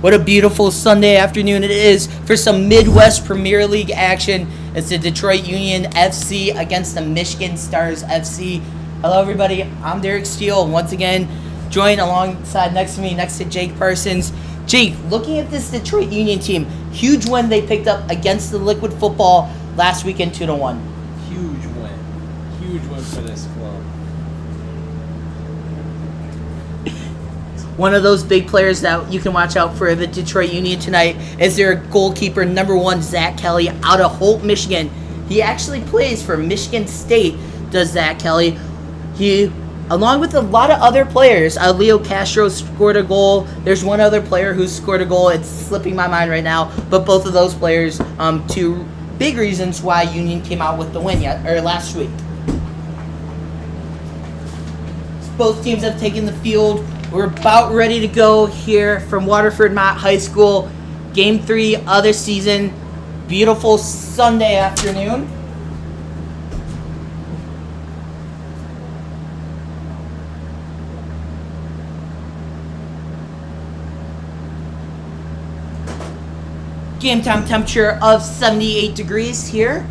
What a beautiful Sunday afternoon it is for some Midwest Premier League action. It's the Detroit Union FC against the Michigan Stars FC. Hello, everybody. I'm Derek Steele. Once again, joined alongside next to me, next to Jake Parsons. Jake, looking at this Detroit Union team, huge win they picked up against the Liquid Football last weekend, 2-1. Huge win for this club. One of those big players that you can watch out for the Detroit Union tonight is their goalkeeper, number 1, Zach Kelly, out of Holt, Michigan. He actually plays for Michigan State, does Zach Kelly. He, along with a lot of other players, Leo Castro scored a goal. There's one other player who scored a goal. It's slipping my mind right now. But both of those players, two big reasons why Union came out with the win last week. Both teams have taken the field. We're about ready to go here from Waterford Mott High School. Game 3 of the season. Beautiful Sunday afternoon. Game time temperature of 78 degrees here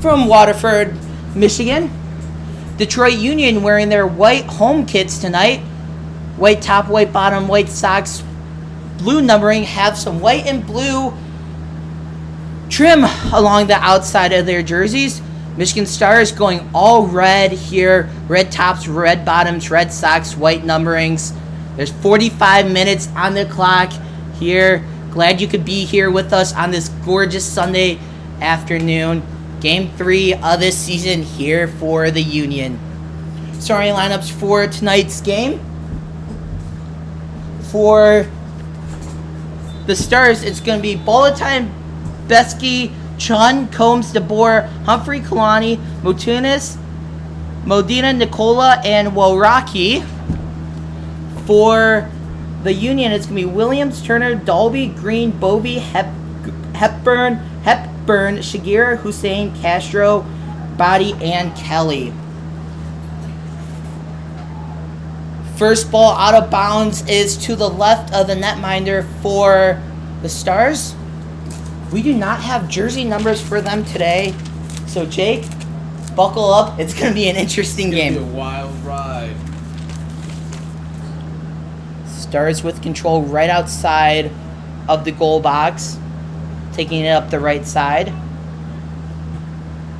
from Waterford, Michigan. Detroit Union wearing their white home kits tonight. White top, white bottom, white socks, blue numbering, have some white and blue trim along the outside of their jerseys. Michigan Stars going all red here. Red tops, red bottoms, red socks, white numberings. There's 45 minutes on the clock here. Glad you could be here with us on this gorgeous Sunday afternoon. Game 3 of this season here for the Union. Starting lineups for tonight's game. For the Stars, it's going to be Boletin, Besky, Chun, Combs, DeBoer, Humphrey, Kalani, Motunis, Modena, Nicola, and Waraki. For the Union, it's going to be Williams, Turner, Dalby, Green, Bovey, Hepburn, Shagir, Hussein, Castro, Body, and Kelly. First ball out of bounds is to the left of the netminder for the Stars. We do not have jersey numbers for them today. So, Jake, buckle up. It's going to be an interesting game. It's going to be a wild ride. Stars with control right outside of the goal box, taking it up the right side.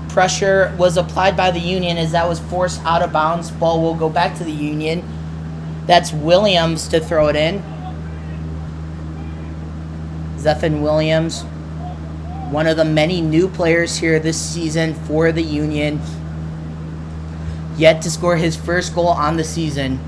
Pressure was applied by the Union as that was forced out of bounds. Ball will go back to the Union. That's Williams to throw it in. Zephan Williams, one of the many new players here this season for the Union. Yet to score his first goal on the season.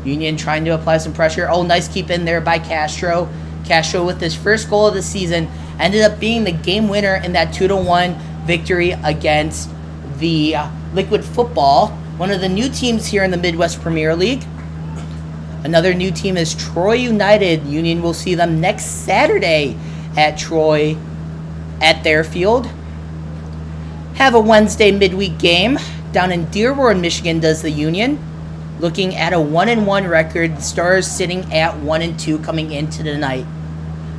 Union trying to apply some pressure. Oh, nice keep in there by Castro. Castro with his first goal of the season ended up being the game winner in that 2-1 victory against the Liquid Football, one of the new teams here in the Midwest Premier League. Another new team is Troy United. Union will see them next Saturday at Troy at their field. Have a Wednesday midweek game down in Dearborn, Michigan does the Union. Looking at a 1-1 record. The Stars sitting at 1-2 coming into the night.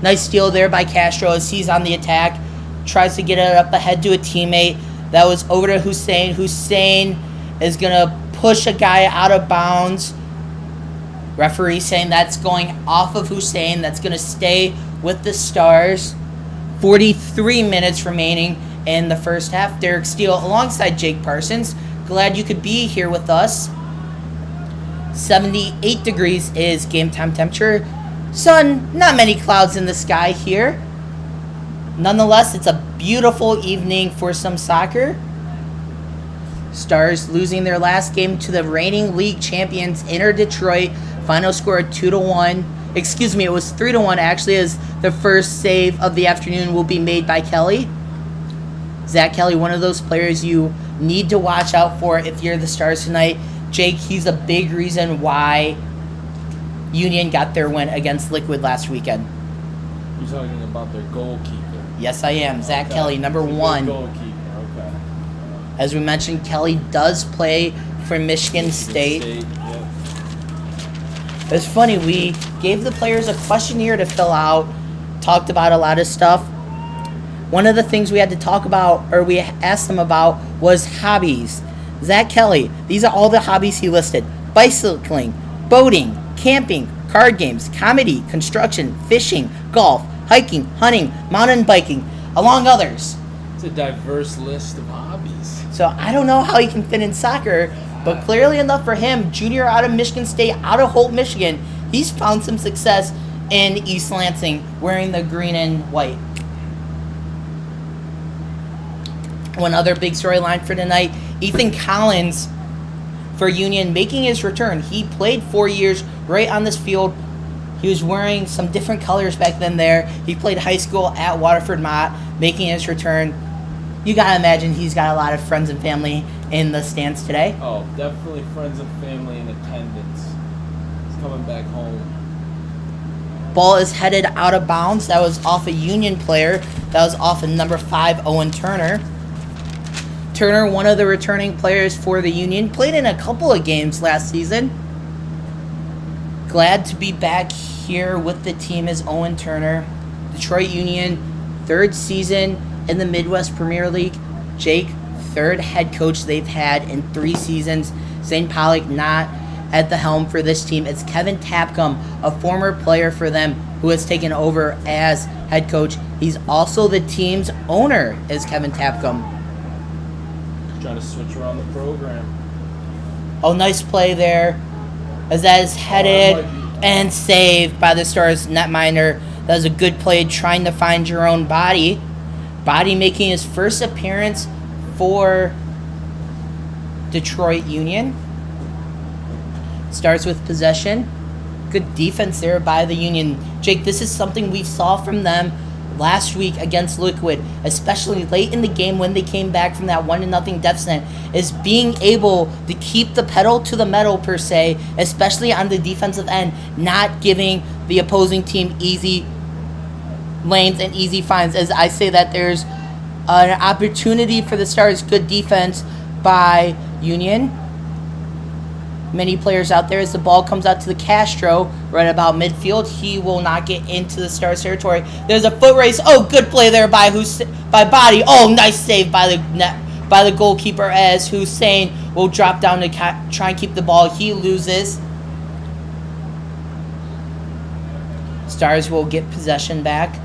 Nice steal there by Castro as he's on the attack. Tries to get it up ahead to a teammate. That was over to Hussein. Hussein is going to push a guy out of bounds. Referee saying that's going off of Hussein. That's going to stay with the Stars. 43 minutes remaining in the first half. Derek Steele alongside Jake Parsons. Glad you could be here with us. 78 degrees is game time temperature. Sun, not many clouds in the sky here. Nonetheless, it's a beautiful evening for some soccer. Stars losing their last game to the reigning league champions, Inter Detroit. Final score 2-1. Excuse me, it was 3-1 actually, as the first save of the afternoon will be made by Kelly. Zach Kelly, one of those players you need to watch out for if you're the Stars tonight. Jake, he's a big reason why Union got their win against Liquid last weekend. You're talking about their goalkeeper. Yes, I am. Zach Kelly, number 1. Goalkeeper, okay. As we mentioned, Kelly does play for Michigan State. Yep. It's funny, we gave the players a questionnaire to fill out, talked about a lot of stuff. One of the things we had to talk about, or we asked them about, was hobbies. Zach Kelly, these are all the hobbies he listed: bicycling, boating, camping, card games, comedy, construction, fishing, golf, hiking, hunting, mountain biking, among others. It's a diverse list of hobbies. So I don't know how he can fit in soccer, but clearly enough for him, junior out of Michigan State, out of Holt, Michigan, he's found some success in East Lansing wearing the green and white. One other big storyline for tonight, Ethan Collins for Union making his return. He played 4 years right on this field. He was wearing some different colors back then there. He played high school at Waterford Mott, making his return. You got to imagine he's got a lot of friends and family in the stands today. Oh, definitely friends and family in attendance. He's coming back home. Ball is headed out of bounds. That was off a Union player. That was off of number 5, Owen Turner. Turner, one of the returning players for the Union, played in a couple of games last season. Glad to be back here with the team as Owen Turner. Detroit Union, 3rd season in the Midwest Premier League. Jake, 3rd head coach they've had in 3 seasons. Zane Pollock not at the helm for this team. It's Kevin Tapcom, a former player for them, who has taken over as head coach. He's also the team's owner, is Kevin Tapcom. Trying to switch around the program. Oh, nice play there. As that is headed and saved by the Stars netminder. That was a good play trying to find Jerome Body. Body making his first appearance for Detroit Union. Starts with possession. Good defense there by the Union. Jake, this is something we saw from them last week against Liquid, especially late in the game when they came back from that 1-0 deficit, is being able to keep the pedal to the metal per se, especially on the defensive end, not giving the opposing team easy lanes and easy finds. As I say that, there's an opportunity for the Stars. Good defense by Union. Many players out there as the ball comes out to the Castro right about midfield. He will not get into the Stars territory. There's a foot race. Oh, good play there by Body. Oh, nice save by the goalkeeper as Hussein will drop down to try and keep the ball. He loses. Stars will get possession back.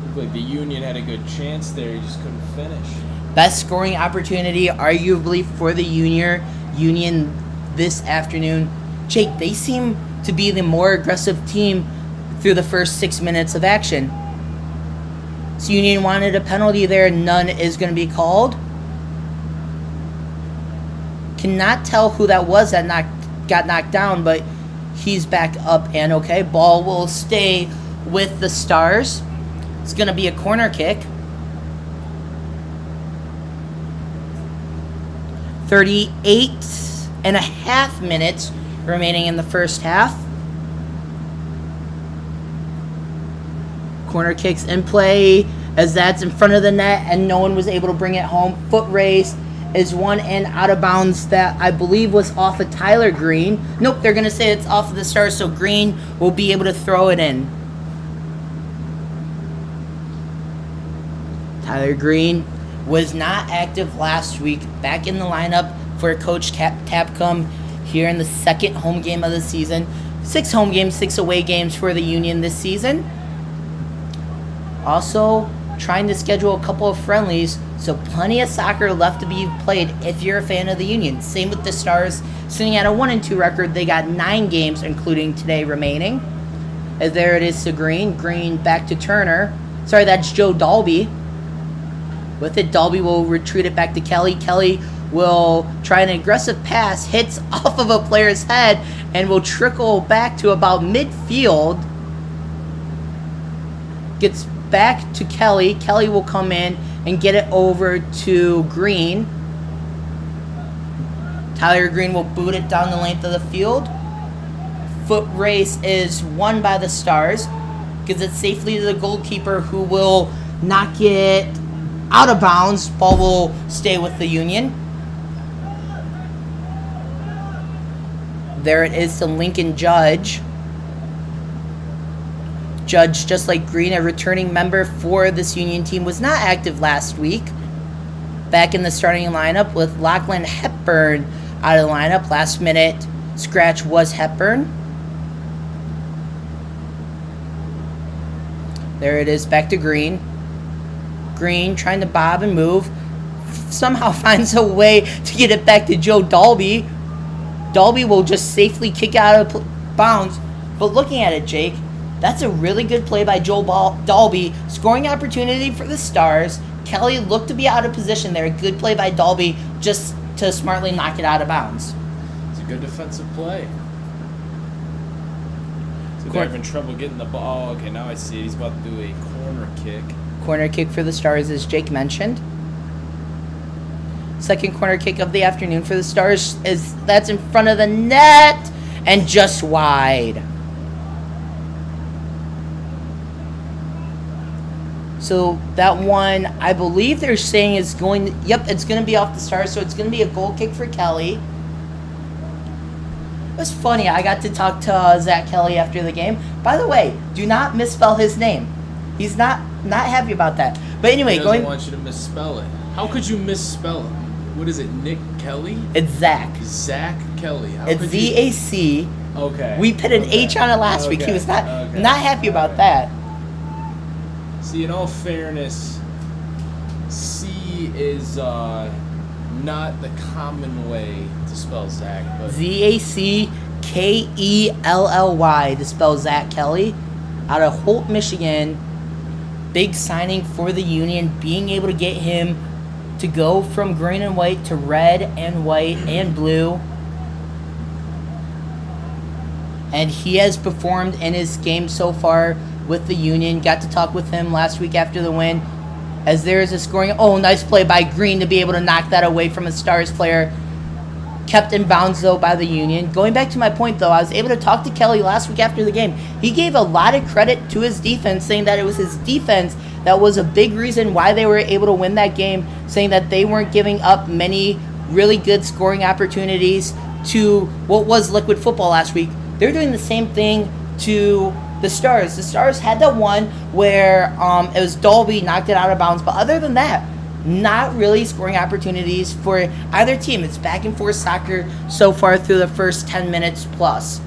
Looked like the Union had a good chance there. He just couldn't finish. Best scoring opportunity, arguably, for the Union this afternoon. Jake, they seem to be the more aggressive team through the first 6 minutes of action. So Union wanted a penalty there. None is going to be called. Cannot tell who that was that got knocked down, but he's back up and okay. Ball will stay with the Stars. It's going to be a corner kick. 38.5 minutes remaining in the first half. Corner kicks in play as that's in front of the net and no one was able to bring it home. Foot race is one and out of bounds that I believe was off of Tyler Green. Nope, they're going to say it's off of the Stars, so Green will be able to throw it in. Tyler Green was not active last week, back in the lineup for Coach Tapcom here in the second home game of the season. 6 home games, 6 away games for the Union this season. Also, trying to schedule a couple of friendlies, so plenty of soccer left to be played if you're a fan of the Union. Same with the Stars, sitting at a 1-2 record. They got 9 games, including today, remaining. As there it is to Green. Green back to Turner. Sorry, that's Joe Dalby. With it, Dalby will retreat it back to Kelly. Kelly will try an aggressive pass, hits off of a player's head, and will trickle back to about midfield. Gets back to Kelly. Kelly will come in and get it over to Green. Tyler Green will boot it down the length of the field. Foot race is won by the Stars. Gives it safely to the goalkeeper, who will knock it out of bounds. Ball will stay with the Union. There it is to Lincoln Judge. Judge, just like Green, a returning member for this Union team, was not active last week. Back in the starting lineup with Lachlan Hepburn out of the lineup. Last minute scratch was Hepburn. There it is, back to Green. Green trying to bob and move. Somehow finds a way to get it back to Joe Dalby. Dalby will just safely kick out of bounds. But looking at it, Jake, that's a really good play by Joe Dalby. Scoring opportunity for the Stars. Kelly looked to be out of position there. Good play by Dalby just to smartly knock it out of bounds. It's a good defensive play. So they're having trouble getting the ball. Okay, now I see it. He's about to do a corner kick. Corner kick for the Stars, as Jake mentioned. Second corner kick of the afternoon for the Stars that's in front of the net and just wide. So that one, I believe they're saying is going. Yep, it's going to be off the Stars, so it's going to be a goal kick for Kelly. It was funny. I got to talk to Zach Kelly after the game. By the way, do not misspell his name. He's not happy about that. But anyway, He doesn't want you to misspell it. How could you misspell it? What is it, Nick Kelly? It's Zach. Zach Kelly. How It's could Z-A-C. Okay. We put an H on it last week. He was not happy about that. See, in all fairness, C is not the common way to spell Zach. But Z-A-C-K-E-L-L-Y to spell Zach Kelly out of Holt, Michigan. Big signing for the Union, being able to get him to go from green and white to red and white and blue. And he has performed in his game so far with the Union. Got to talk with him last week after the win. As there is a scoring. Oh, nice play by Green to be able to knock that away from a Stars player. Kept in bounds, though, by the Union. Going back to my point, though, I was able to talk to Kelly last week after the game. He gave a lot of credit to his defense, saying that it was his defense that was a big reason why they were able to win that game, saying that they weren't giving up many really good scoring opportunities to what was Liquid Football last week. They're doing the same thing to the Stars. The Stars had that one where it was Dalby knocked it out of bounds, but other than that, not really scoring opportunities for either team. It's back and forth soccer so far through the first 10 minutes plus.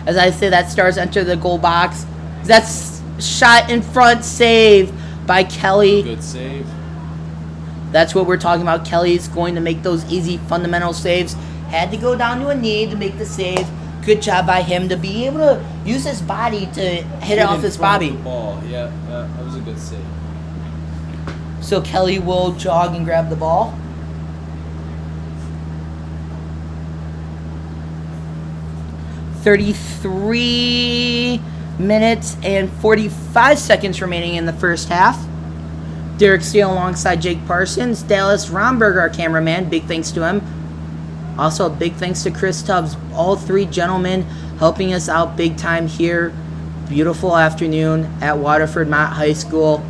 As I say, that Stars enter the goal box. That's shot in front, save by Kelly. good save. That's what we're talking about. Kelly's going to make those easy fundamental saves. Had to go down to a knee to make the save. Good job by him to be able to use his body to hit it off his body. Ball. Yeah, that was a good save. So Kelly will jog and grab the ball. .33 minutes and 45 seconds remaining in the first half. Derek Steele alongside Jake Parsons. Dallas Romberg, our cameraman. Big thanks to him. Also, a big thanks to Chris Tubbs. All three gentlemen helping us out big time here. Beautiful afternoon at Waterford Mott High School.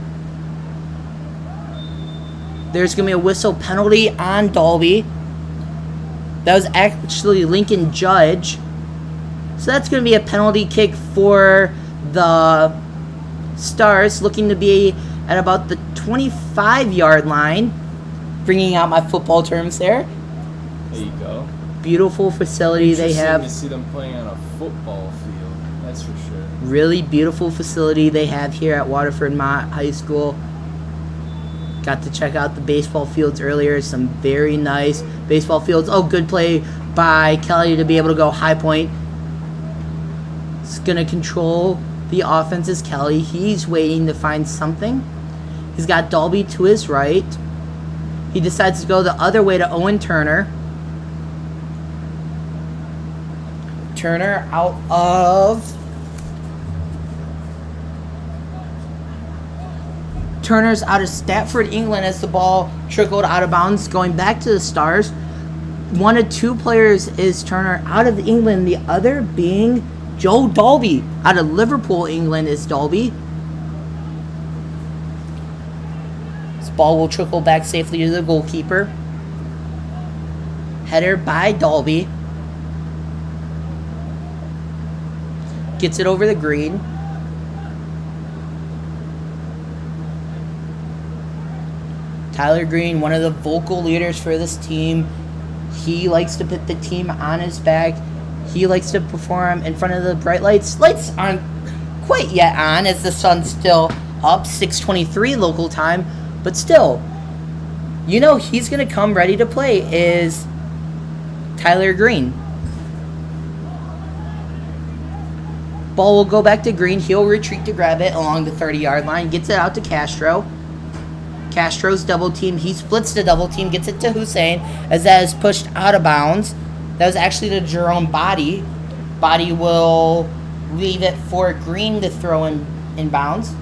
There's going to be a whistle penalty on Dalby. That was actually Lincoln Judge. So that's going to be a penalty kick for the Stars, looking to be at about the 25-yard line. Bringing out my football terms there. There you go. Beautiful facility they have. Interesting to see them playing on a football field. That's for sure. Really beautiful facility they have here at Waterford Mott High School. Got to check out the baseball fields earlier. Some very nice baseball fields. Oh, good play by Kelly to be able to go high point. It's going to control the offense is Kelly. He's waiting to find something. He's got Dalby to his right. He decides to go the other way to Owen Turner. Turner out of... Turner's out of Stafford, England, as the ball trickled out of bounds, going back to the Stars. One of two players is Turner out of England, the other being Joe Dalby. Out of Liverpool, England, is Dalby. This ball will trickle back safely to the goalkeeper. Header by Dalby. Gets it over the green. Tyler Green, one of the vocal leaders for this team. He likes to put the team on his back. He likes to perform in front of the bright lights. Lights aren't quite yet on as the sun's still up, 6:23 local time. But still, you know he's going to come ready to play is Tyler Green. Ball will go back to Green. He'll retreat to grab it along the 30-yard line. Gets it out to Castro. Castro's double team. He splits the double team. Gets it to Hussein as that is pushed out of bounds. That was actually to Jerome Body. Body will leave it for Green to throw in bounds.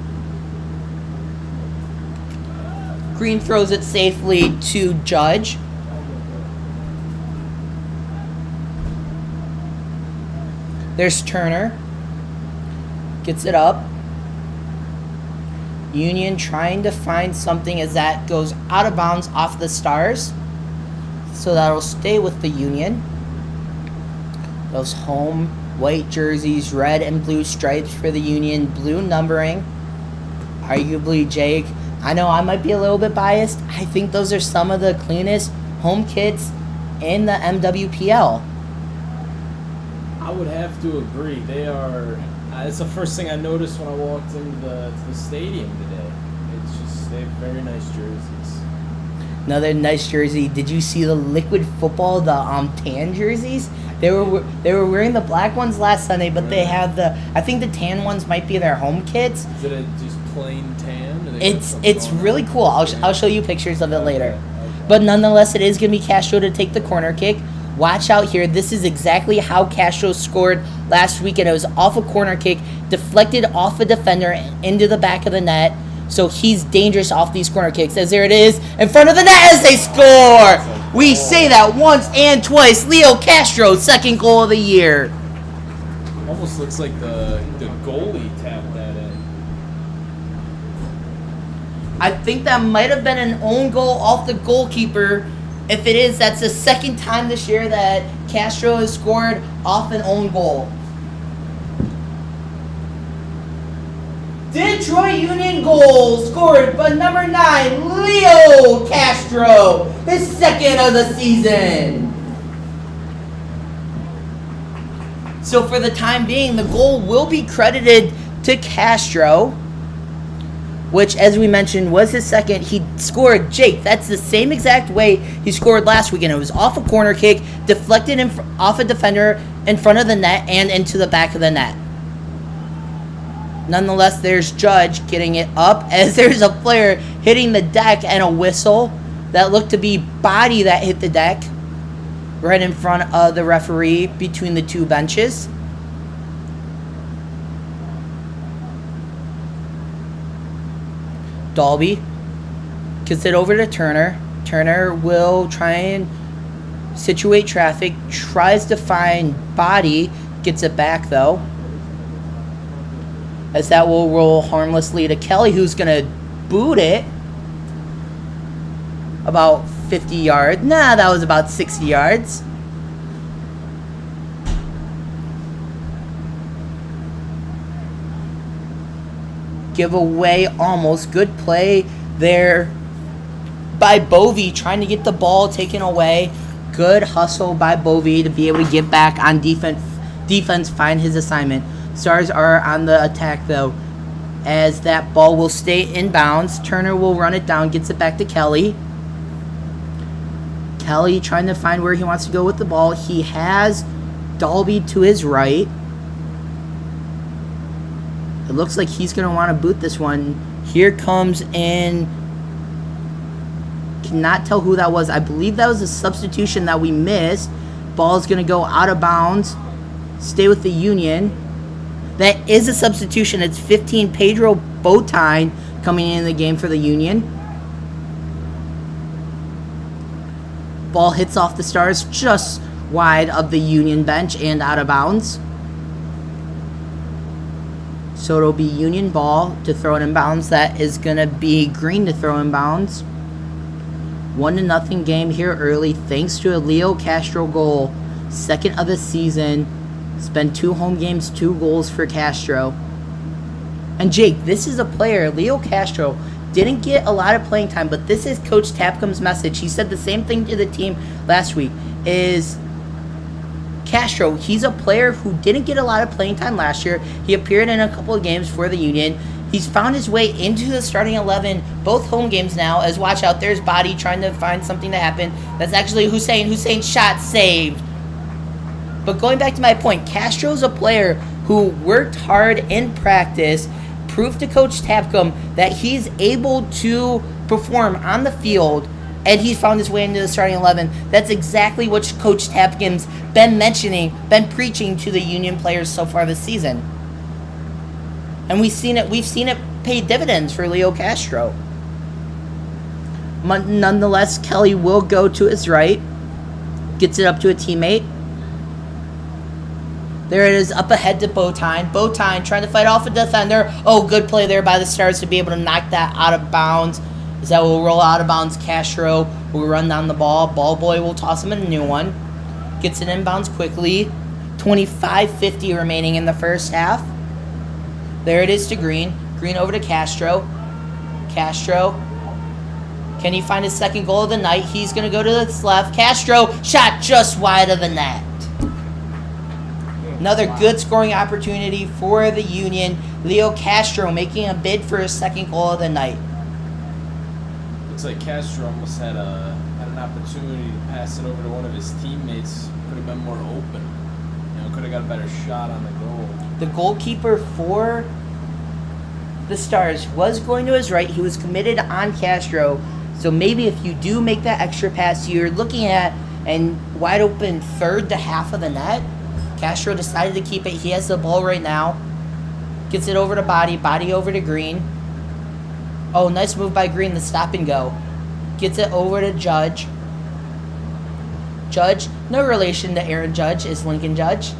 Green throws it safely to Judge. There's Turner. Gets it up. Union trying to find something as that goes out of bounds off the Stars. So that'll stay with the Union. Those home white jerseys, red and blue stripes for the Union, blue numbering. Arguably, Jake, I know I might be a little bit biased. I think those are some of the cleanest home kits in the MWPL. I would have to agree. They are. It's the first thing I noticed when I walked into the stadium today. It's just they have very nice jerseys. Another nice jersey. Did you see the Liquid Football, the tan jerseys? They were wearing the black ones last Sunday, but they have the. I think the tan ones might be their home kits. Is it just plain tan? It's really cool. I'll show you pictures of it later. Okay. But nonetheless, it is going to be Castro to take the corner kick. Watch out here. This is exactly how Castro scored last weekend. It was off a corner kick, deflected off a defender into the back of the net. So he's dangerous off these corner kicks. As there it is in front of the net as they score. We say that once and twice. Leo Castro, second goal of the year. Almost looks like the goalie tapped that in. I think that might have been an own goal off the goalkeeper. If it is, that's the second time this year that Castro has scored off an own goal. Detroit Union goal scored by number 9, Leo Castro, his second of the season. So for the time being, the goal will be credited to Castro, which, as we mentioned, was his second. He scored, Jake, that's the same exact way he scored last weekend. It was off a corner kick, deflected off a defender in front of the net and into the back of the net. Nonetheless, there's Judge getting it up as there's a player hitting the deck and a whistle that looked to be Body that hit the deck right in front of the referee between the two benches. Dalby gets it over to Turner. Turner will try and situate traffic, tries to find Body, gets it back though. As that will roll harmlessly to Kelly, who's going to boot it about 50 yards. Nah, that was about 60 yards. Give away almost. Good play there by Bovey, trying to get the ball taken away. Good hustle by Bovey to be able to get back on defense, find his assignment. Stars are on the attack, though, as that ball will stay in bounds. Turner will run it down, gets it back to Kelly. Kelly trying to find where he wants to go with the ball. He has Dalby to his right. It looks like he's going to want to boot this one. Here comes in. Cannot tell who that was. I believe that was a substitution that we missed. Ball's going to go out of bounds. Stay with the Union. That is a substitution. It's 15, Pedro Botine coming in the game for the Union. Ball hits off the Stars just wide of the Union bench and out of bounds. So it'll be Union ball to throw it in bounds. That is going to be Green to throw in bounds. 1-0 game here early thanks to a Leo Castro goal. Second of the season. It's been 2 home games, 2 goals for Castro. And Jake, this is a player, Leo Castro, didn't get a lot of playing time, but this is Coach Tapcom's message. He said the same thing to the team last week, is Castro, he's a player who didn't get a lot of playing time last year. He appeared in a couple of games for the Union. He's found his way into the starting 11, both home games now, as watch out, there's Body trying to find something to happen. That's actually Hussein. Hussein shot saved. But going back to my point, Castro's a player who worked hard in practice, proved to Coach Tapcom that he's able to perform on the field, and he's found his way into the starting 11. That's exactly what Coach Tapcom's been mentioning, been preaching to the Union players so far this season. And we've seen it pay dividends for Leo Castro. Nonetheless, Kelly will go to his right, gets it up to a teammate. There it is, up ahead to Botine. Botine trying to fight off a defender. Oh, good play there by the Stars to be able to knock that out of bounds. As that will roll out of bounds, Castro will run down the ball. Ball boy will toss him a new one. Gets it inbounds quickly. 25:50 remaining in the first half. There it is to Green. Green over to Castro. Castro. Can he find his second goal of the night? He's going to go to his left. Castro shot just wide of the net. Another good scoring opportunity for the Union. Leo Castro making a bid for his second goal of the night. Looks like Castro almost had an opportunity to pass it over to one of his teammates. Could have been more open. Could have got a better shot on the goal. The goalkeeper for the Stars was going to his right. He was committed on Castro. So maybe if you do make that extra pass, you're looking at a wide open third to half of the net. Castro decided to keep it. He has the ball right now. Gets it over to Body. Body over to Green. Oh, nice move by Green, the stop and go. Gets it over to Judge. Judge, no relation to Aaron Judge, is Lincoln Judge.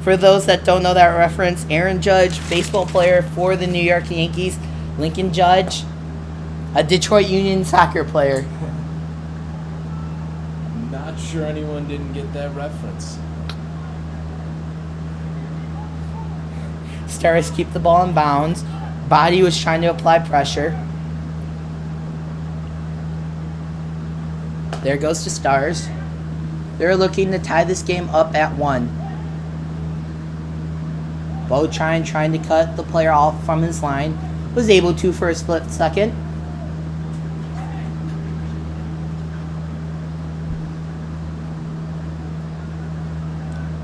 For those that don't know that reference, Aaron Judge, baseball player for the New York Yankees. Lincoln Judge, a Detroit Union soccer player. Not sure anyone didn't get that reference. Stars keep the ball in bounds. Body was trying to apply pressure. There goes to Stars. They're looking to tie this game up at 1. Botine trying to cut the player off from his line. Was able to for a split second.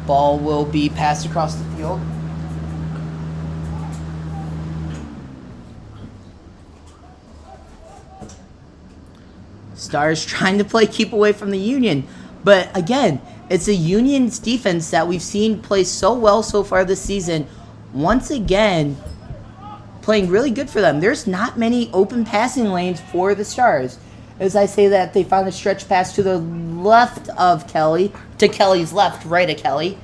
Ball will be passed across the field. Stars trying to play keep away from the Union. But again, it's a Union's defense that we've seen play so well so far this season. Once again, playing really good for them. There's not many open passing lanes for the Stars. As I say that, they found a stretch pass to the left of Kelly. To Kelly's left, right of Kelly.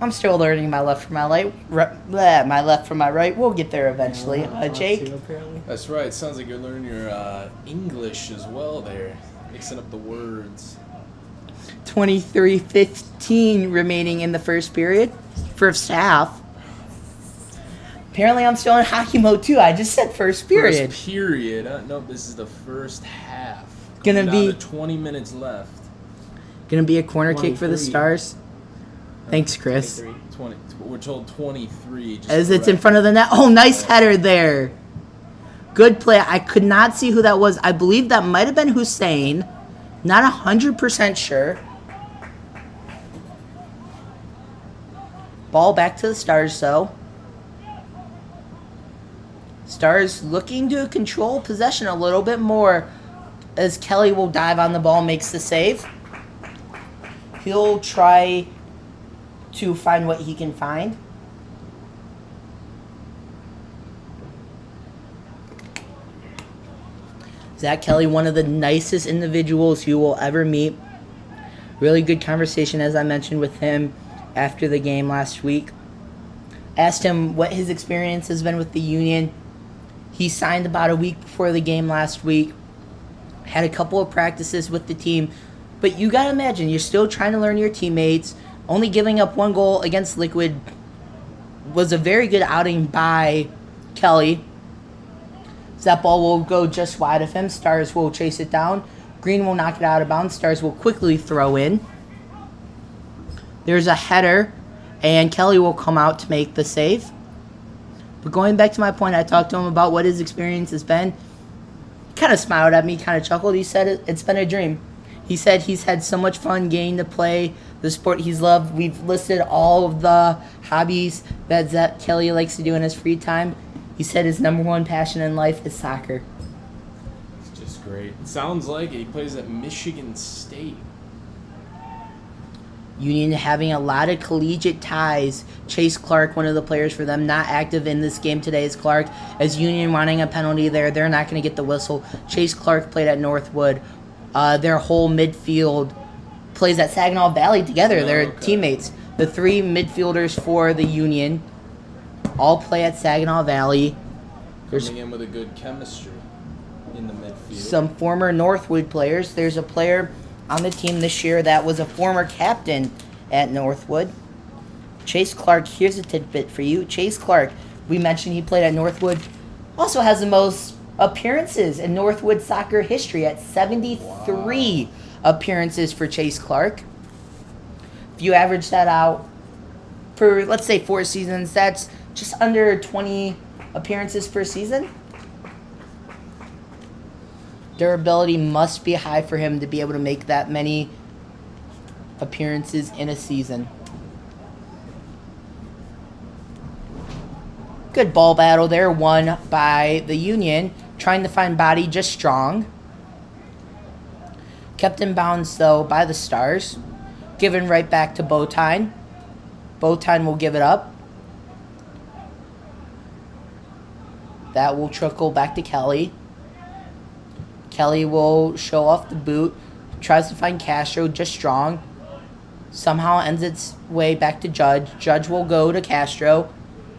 I'm still learning my left from my right. My left from my right. We'll get there eventually. Jake? That's right. Sounds like you're learning your English as well there. Mixing up the words. 23:15 remaining in the first period. First half. Apparently I'm still in hockey mode too. I just said first period. First period. No, this is the first half. Gonna be 20 minutes left. Gonna be a corner kick for the Stars. Thanks, Chris. 20. We're told 23. As it's in front of the net. Oh, nice header there. Good play. I could not see who that was. I believe that might have been Hussein. Not 100% sure. Ball back to the Stars, though. Stars looking to control possession a little bit more as Kelly will dive on the ball, makes the save. He'll try to find what he can find. Zach Kelly, one of the nicest individuals you will ever meet. Really good conversation, as I mentioned, with him after the game last week. Asked him what his experience has been with the Union. He signed about a week before the game last week. Had a couple of practices with the team. But you got to imagine, you're still trying to learn your teammates. Only giving up 1 goal against Liquid was a very good outing by Kelly. That ball will go just wide of him. Stars will chase it down. Green will knock it out of bounds. Stars will quickly throw in. There's a header, and Kelly will come out to make the save. But going back to my point, I talked to him about what his experience has been. He kind of smiled at me, kind of chuckled. He said it's been a dream. He said he's had so much fun getting to play the sport he's loved. We've listed all of the hobbies that Kelly likes to do in his free time. He said his number 1 passion in life is soccer. It's just great. It sounds like he plays at Michigan State. Union having a lot of collegiate ties. Chase Clark, one of the players for them, not active in this game today is Clark. As Union wanting a penalty there, they're not going to get the whistle. Chase Clark played at Northwood. Their whole midfield plays at Saginaw Valley together. They're teammates. The 3 midfielders for the Union all play at Saginaw Valley. There's Coming in with a good chemistry in the midfield. some former Northwood players. There's a player on the team this year that was a former captain at Northwood. Chase Clark, here's a tidbit for you. Chase Clark, we mentioned he played at Northwood, also has the most appearances in Northwood soccer history at 73 appearances for Chase Clark. If you average that out for, let's say, 4 seasons, that's just under 20 appearances per season. Durability must be high for him to be able to make that many appearances in a season. Good ball battle there, won by the Union. Trying to find body, just strong. Kept in bounds, though, by the Stars. Given right back to Bowtine. Bowtine will give it up. That will trickle back to Kelly. Kelly will show off the boot. Tries to find Castro, just strong. Somehow ends its way back to Judge. Judge will go to Castro.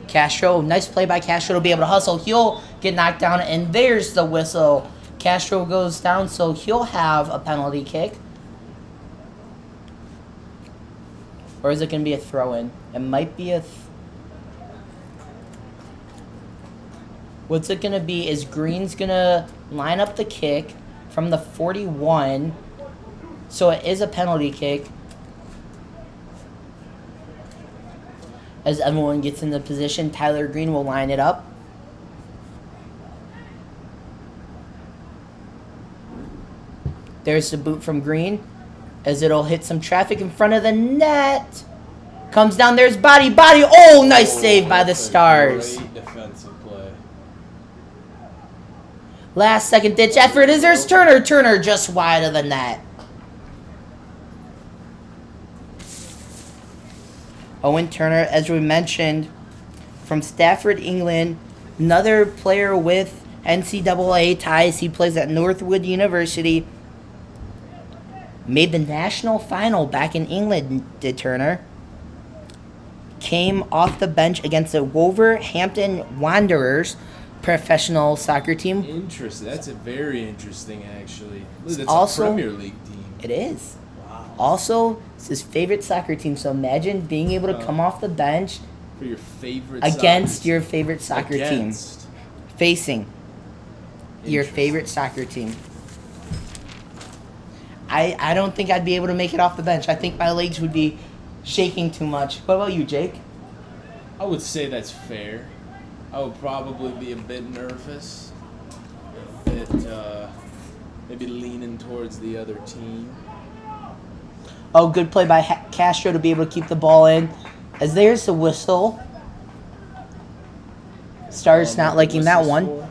Castro, nice play by Castro to be able to hustle. He'll get knocked down, and there's the whistle. Castro goes down, so he'll have a penalty kick. Or is it going to be a throw-in? It might be a... What's it going to be is Green's going to line up the kick from the 41. So it is a penalty kick. As everyone gets into position, Tyler Green will line it up. There's the boot from Green. As it'll hit some traffic in front of the net. Comes down, there's body. Oh, nice save by the Stars. Great defensive play. Last second ditch effort is there's Turner. Turner just wide of the net. Owen Turner, as we mentioned, from Stafford, England. Another player with NCAA ties. He plays at Northwood University. Made the national final back in England, did Turner. Came off the bench against the Wolverhampton Wanderers professional soccer team. Interesting. That's a very interesting, actually. That's Also- a Premier League team. It is. Wow. Also, it's his favorite soccer team, so imagine being able to come off the bench For your favorite against soccer your favorite soccer team. Against. Facing your Interesting. favorite soccer team. I don't think I'd be able to make it off the bench. I think my legs would be shaking too much. What about you, Jake? I would say that's fair. I would probably be a bit nervous. A bit, maybe leaning towards the other team. Oh, good play by Castro to be able to keep the ball in. As there's the whistle. Stars not liking that one. For?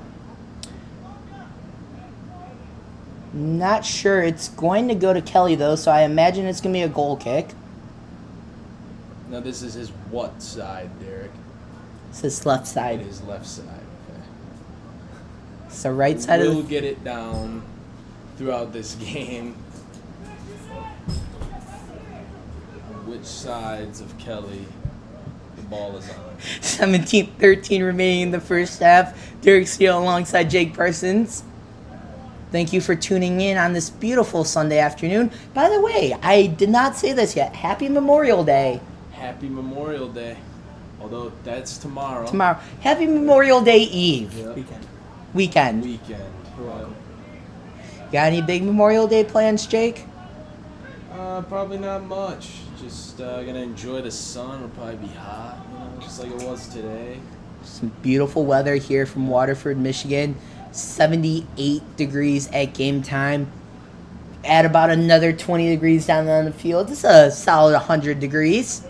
Not sure. It's going to go to Kelly, though, so I imagine it's going to be a goal kick. Now, this is his what side, Derek? It's his left It side. is left side. Okay. It's the right side We'll of the... get it down throughout this game. On which sides of Kelly the ball is on. 17-13 remaining in the first half. Derek Steele alongside Jake Parsons. Thank you for tuning in on this beautiful Sunday afternoon. By the way, I did not say this yet. Happy Memorial Day. Happy Memorial Day. Although that's tomorrow. Tomorrow. Happy Memorial Day Eve. Yep. Weekend. Weekend. Got any big Memorial Day plans, Jake? Probably not much. Just gonna enjoy the sun. It'll probably be hot, just like it was today. Some beautiful weather here from Waterford, Michigan. 78 degrees at game time. Add about another 20 degrees down on the field. It's a solid 100 degrees.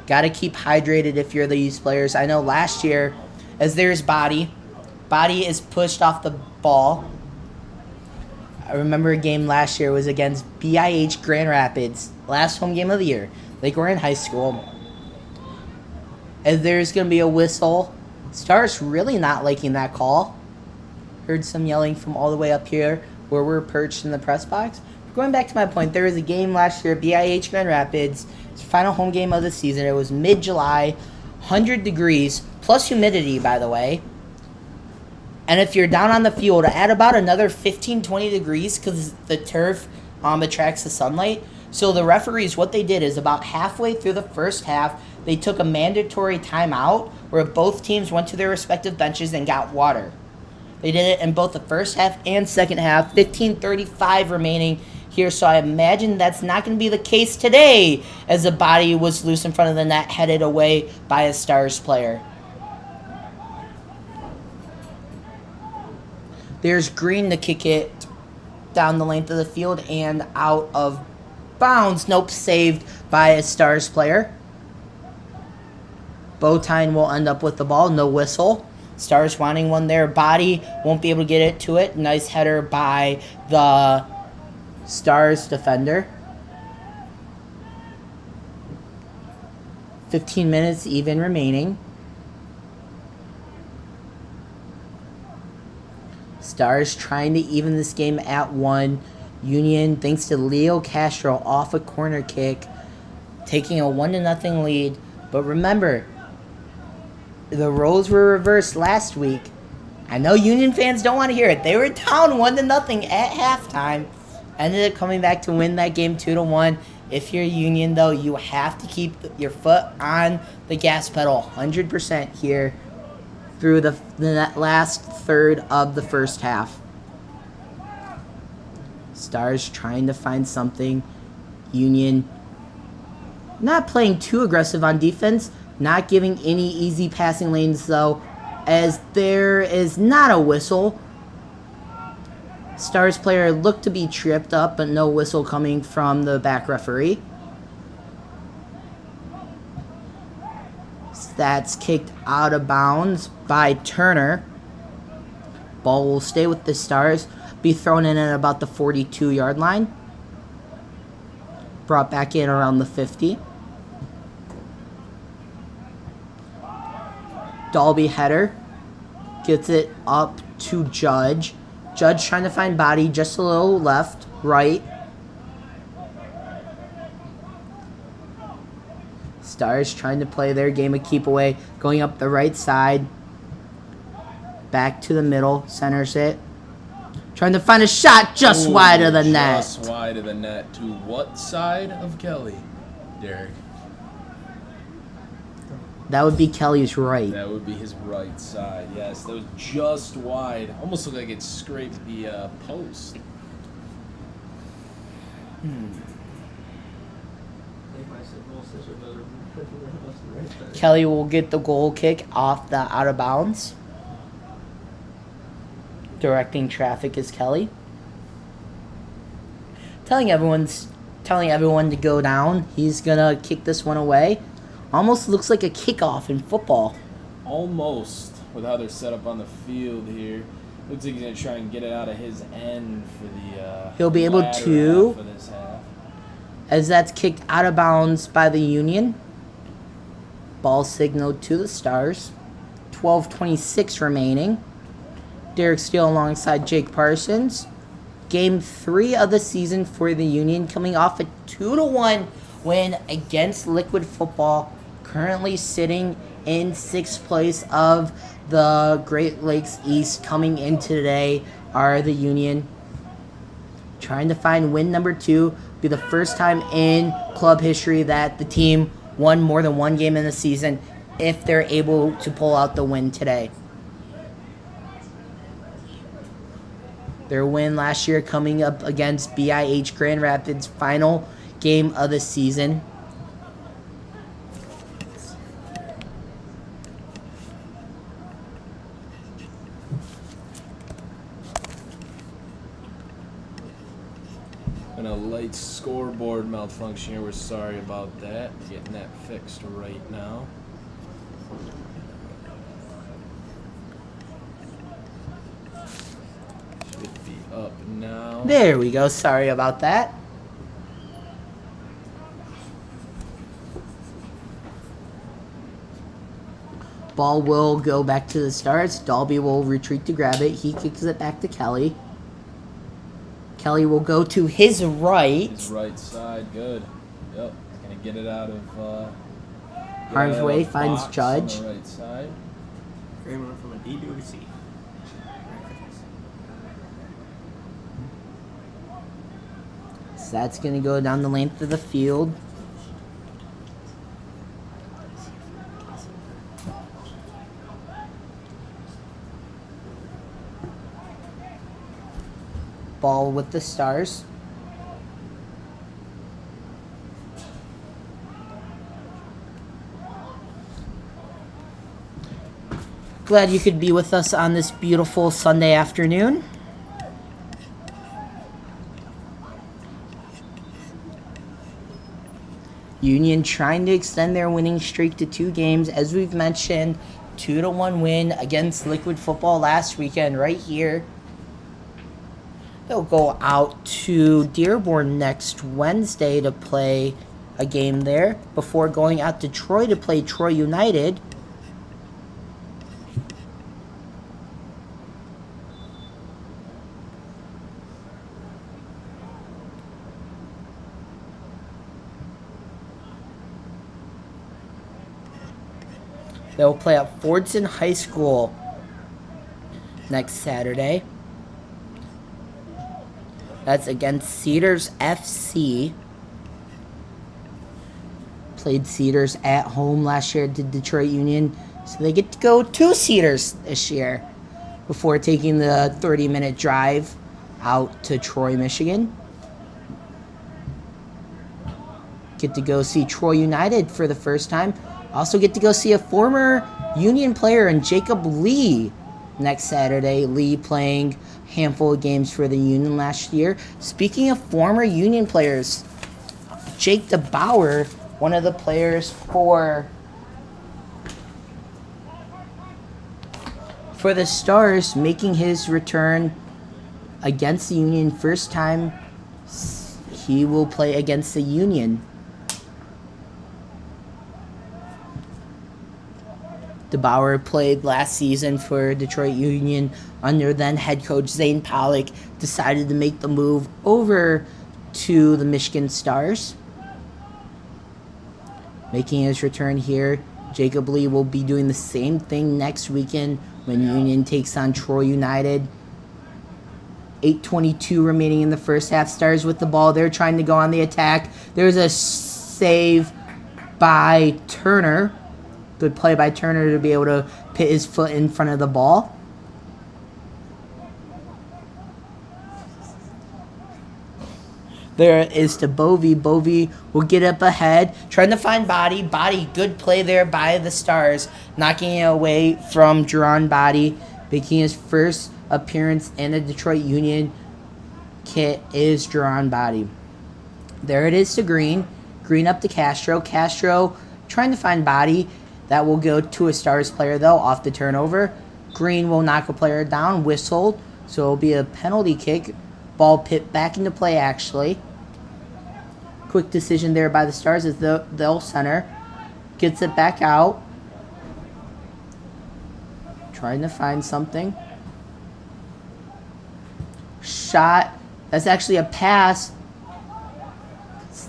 Got to keep hydrated if you're these players. I know last year, as there's Body is pushed off the ball. I remember a game last year was against BIH Grand Rapids, last home game of the year. Like we're in high school. As there's going to be a whistle. Stars really not liking that call. Heard some yelling from all the way up here where we're perched in the press box. Going back to my point, there was a game last year, BIH Grand Rapids. It's the final home game of the season. It was mid-July, 100 degrees, plus humidity, by the way. And if you're down on the field, add about another 15, 20 degrees because the turf attracts the sunlight. So the referees, what they did is about halfway through the first half, they took a mandatory timeout where both teams went to their respective benches and got water. They did it in both the first half and second half, 15:35 remaining here, so I imagine that's not going to be the case today as the Body was loose in front of the net, headed away by a Stars player. There's Green to kick it down the length of the field and out of bounds. Nope, saved by a Stars player. Bowtine will end up with the ball, no whistle. Stars wanting one there. Body won't be able to get it to it. Nice header by the Stars defender. 15 minutes even remaining. Stars trying to even this game at 1. Union, thanks to Leo Castro off a corner kick, taking a 1-0 lead. But remember, the roles were reversed last week. I know Union fans don't want to hear it. They were down 1-0 at halftime. Ended up coming back to win that game 2-1. If you're Union, though, you have to keep your foot on the gas pedal 100% here through the last third of the first half. Stars trying to find something. Union not playing too aggressive on defense, not giving any easy passing lanes, though, as there is not a whistle. Stars player looked to be tripped up, but no whistle coming from the back referee. That's kicked out of bounds by Turner. Ball will stay with the Stars, be thrown in at about the 42-yard line. Brought back in around the 50. Dalby header gets it up to Judge. Judge trying to find Body just a little left, right. Stars trying to play their game of keep away, going up the right side. Back to the middle, centers it. Trying to find a shot just wide of the net. Just wide of the net. To what side of Kelly, Derek? That would be Kelly's right. That would be his right side, yes. That was just wide. Almost looked like it scraped the post. Kelly will get the goal kick off the out of bounds. Directing traffic is Kelly. Telling everyone to go down. He's gonna kick this one away. Almost looks like a kickoff in football. Almost, with how they're set up on the field here. Looks like he's gonna try and get it out of his end for the He'll be able latter to, half of this half. as that's kicked out of bounds by the Union. Ball signaled to the Stars. 12:26 remaining. Derek Steele alongside Jake Parsons. Game 3 of the season for the Union, coming off a 2-1 win against Liquid Football. Currently sitting in 6th place of the Great Lakes East. Coming in today are the Union. trying to find win number 2. Be the first time in club history that the team won more than one game in the season if they're able to pull out the win today. Their win last year coming up against BIH Grand Rapids, final game of the season. And a light scoreboard malfunction here. We're sorry about that. Getting that fixed right now. Should be up now. There we go. Sorry about that. Ball will go back to the Stars. Dalby will retreat to grab it. He kicks it back to Kelly. Kelly will go to his right. His right side, good. Yep, gonna get it out of Harm's way, finds box Judge. on the right side. Great one from a D to a C. So that's going to go down the length of the field. Ball with the Stars. Glad you could be with us on this beautiful Sunday afternoon. Union trying to extend their winning streak to 2 games. As we've mentioned, 2-1 win against Liquid Football last weekend right here. They'll go out to Dearborn next Wednesday to play a game there before going out to Troy to play Troy United. They'll play at Fordson High School next Saturday. That's against Cedars FC. Played Cedars at home last year to Detroit Union. So they get to go to Cedars this year before taking the 30-minute drive out to Troy, Michigan. Get to go see Troy United for the first time. Also get to go see a former Union player in Jacob Lee next Saturday. Lee playing a handful of games for the Union last year. Speaking of former Union players, Jake DeBauer, one of the players for the Stars, making his return against the Union. First time he will play against the Union. DeBauer played last season for Detroit Union under then head coach Zane Pollock. Decided to make the move over to the Michigan Stars. Making his return here, Jacob Lee will be doing the same thing next weekend when Union takes on Troy United. 8:22 remaining in the first half. Stars with the ball. They're trying to go on the attack. There's a save by Turner. Good play by Turner to be able to put his foot in front of the ball. There is to Bovey. Bovey will get up ahead, trying to find Body. Body, good play there by the Stars, knocking it away from Jerron Body, making his first appearance in the Detroit Union kit is Jerron Body. There it is to Green. Green up to Castro. Castro trying to find Body. That will go to a Stars player, though, off the turnover. Green will knock a player down, whistled, so it'll be a penalty kick. Ball pit back into play, actually. Quick decision there by the Stars as they'll center. Gets it back out. Trying to find something. Shot. That's actually a pass.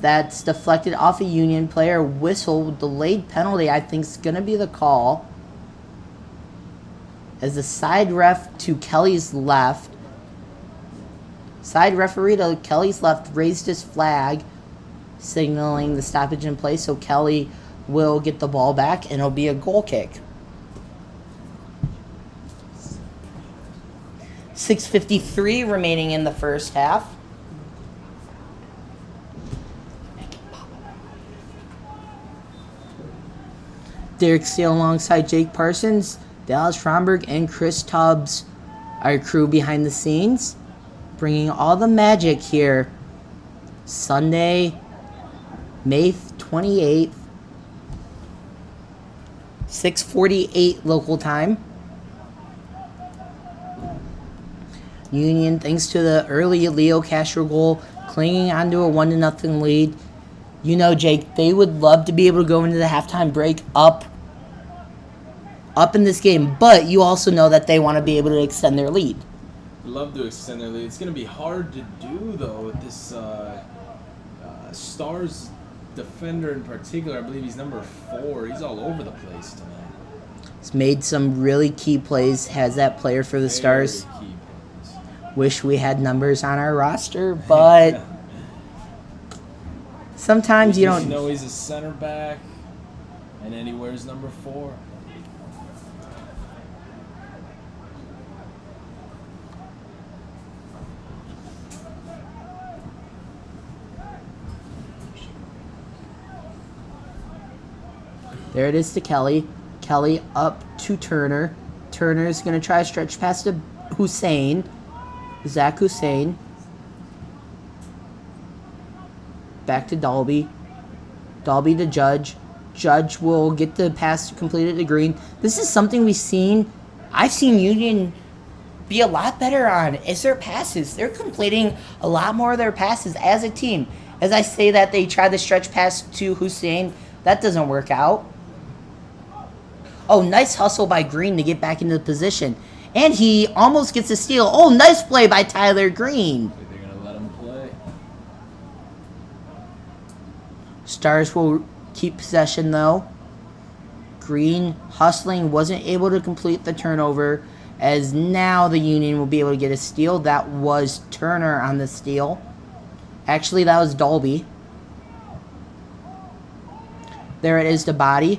That's deflected off a Union player. Whistle, delayed penalty, I think is going to be the call. As the side ref to Kelly's left Side referee to Kelly's left raised his flag, signaling the stoppage in play, so Kelly will get the ball back, and it'll be a goal kick. 6:53 remaining in the first half. Derek Steele alongside Jake Parsons, Dallas Fromberg, and Chris Tubbs, our crew behind the scenes, bringing all the magic here. Sunday, May 28th, 6:48 local time. Union, thanks to the early Leo Castro goal, clinging onto a 1-0 lead. You know, Jake, they would love to be able to go into the halftime break up in this game, but you also know that they want to be able to extend their lead. Love to extend their lead. It's going to be hard to do, though, with this Stars defender in particular. I believe he's number 4. He's all over the place tonight. He's made some really key plays, has that player for the Stars. Very key plays. Wish we had numbers on our roster, but sometimes you don't know he's a center back, and then he wears number 4. There it is to Kelly. Kelly up to Turner. Turner's going to try to stretch past to Hussein. Zach Hussein. Back to Dalby. Dalby to Judge. Judge will get the pass completed to Green. This is something I've seen Union be a lot better on, is their passes. They're completing a lot more of their passes as a team. As I say that, they try the stretch pass to Hussein. That doesn't work out. Oh, nice hustle by Green to get back into the position. And he almost gets a steal. Oh, nice play by Tyler Green. They're going to let him play. Stars will keep possession, though. Green hustling, wasn't able to complete the turnover, as now the Union will be able to get a steal. That was Turner on the steal. Actually, that was Dalby. There it is to Body.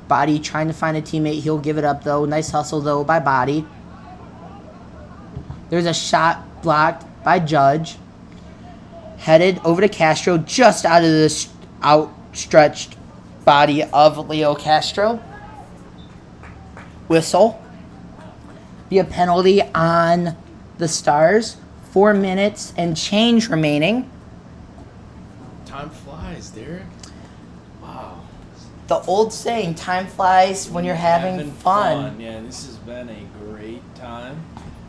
Body trying to find a teammate. He'll give it up, though. Nice hustle, though, by Body. There's a shot blocked by Judge. Headed over to Castro, just out of the outstretched body of Leo Castro. Whistle. Be a penalty on the Stars. 4 minutes and change remaining. Time flies, Derek. Wow. The old saying, time flies when you're having fun. Yeah, this has been a great time.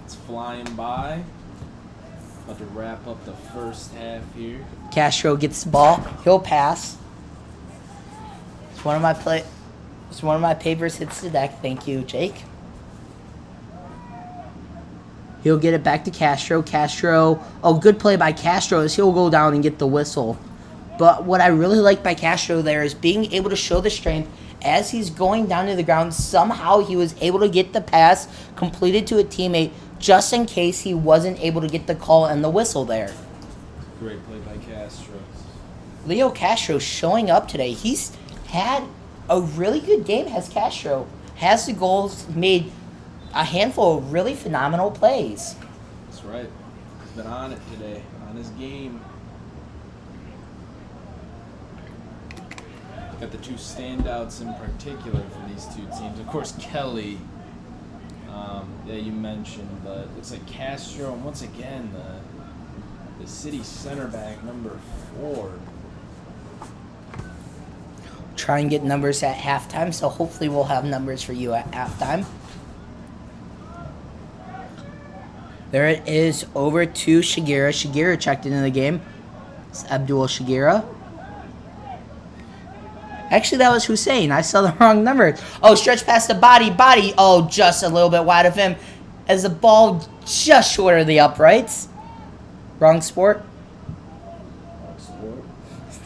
It's flying by. About to wrap up the first half here. Castro gets the ball. He'll pass. It's one of my papers hits the deck. Thank you, Jake. He'll get it back to Castro. Good play by Castro as he'll go down and get the whistle. But what I really like by Castro there is being able to show the strength as he's going down to the ground. Somehow he was able to get the pass completed to a teammate just in case he wasn't able to get the call and the whistle there. Great play by Castro. Leo Castro showing up today. He's had a really good game, has Castro. Has the goals, made a handful of really phenomenal plays. That's right. He's been on it today, on his game. Got the two standouts in particular for these two teams. Of course, Kelly, that you mentioned, but it looks like Castro, and once again, the city center back, number 4. Try and get numbers at halftime, so hopefully we'll have numbers for you at halftime. There it is, over to Shigira. Shigira checked into the game. It's Abdul Shigira. Actually, that was Hussein. I saw the wrong number. Oh, stretch past the Body. Oh, just a little bit wide of him as the ball just short of the uprights. Wrong sport.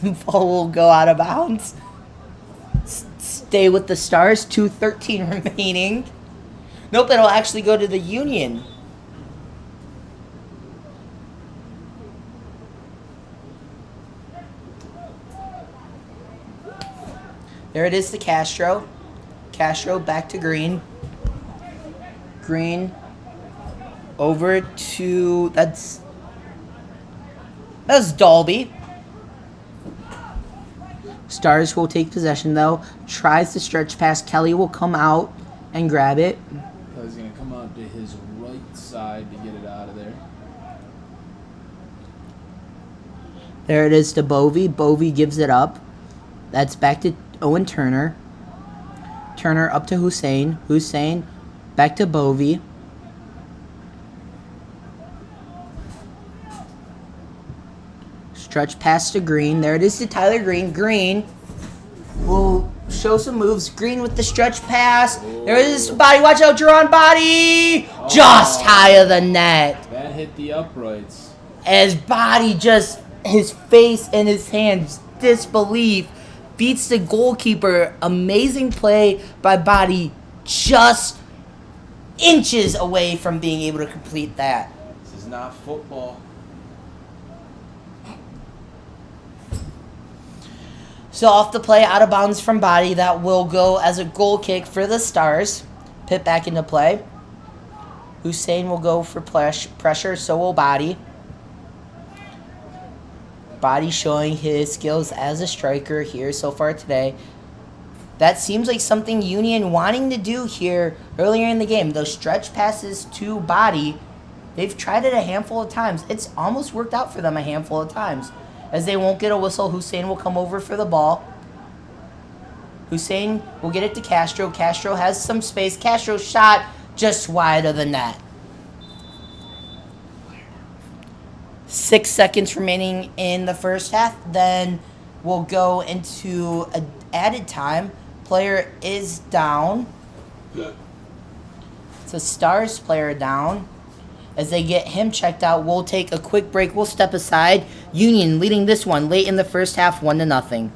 The ball will go out of bounds. Stay with the Stars. 2:13 remaining. Nope, it'll actually go to the Union. There it is to Castro. Castro back to Green. Green over to that's Dalby. Stars will take possession though. Tries to stretch pass. Kelly will come out and grab it. Kelly's going to come out to his right side to get it out of there. There it is to Bovey. Bovey gives it up. That's back to Owen Turner. Turner up to Hussein. Hussein back to Bovey. Stretch pass to Green. There it is to Tyler Green. Green will show some moves. Green with the stretch pass. There it is to Body. Watch out, Jerron Body. Just high of the net. That hit the uprights. As Body just, his face and his hands, disbelief, beats the goalkeeper. Amazing play by Body, just inches away from being able to complete that. This is not football. So off the play, out of bounds from Body, that will go as a goal kick for the Stars. Pit back into play. Hussein will go for pressure, so will Body. Body showing his skills as a striker here so far today. That seems like something Union wanting to do here earlier in the game. Those stretch passes to Body, they've tried it a handful of times. It's almost worked out for them a handful of times. As they won't get a whistle, Hussein will come over for the ball. Hussein will get it to Castro. Castro has some space. Castro's shot just wide of the net. 6 seconds remaining in the first half. Then we'll go into added time. Player is down. It's a Stars player down. As they get him checked out, we'll take a quick break. We'll step aside. Union leading this one late in the first half, 1-0.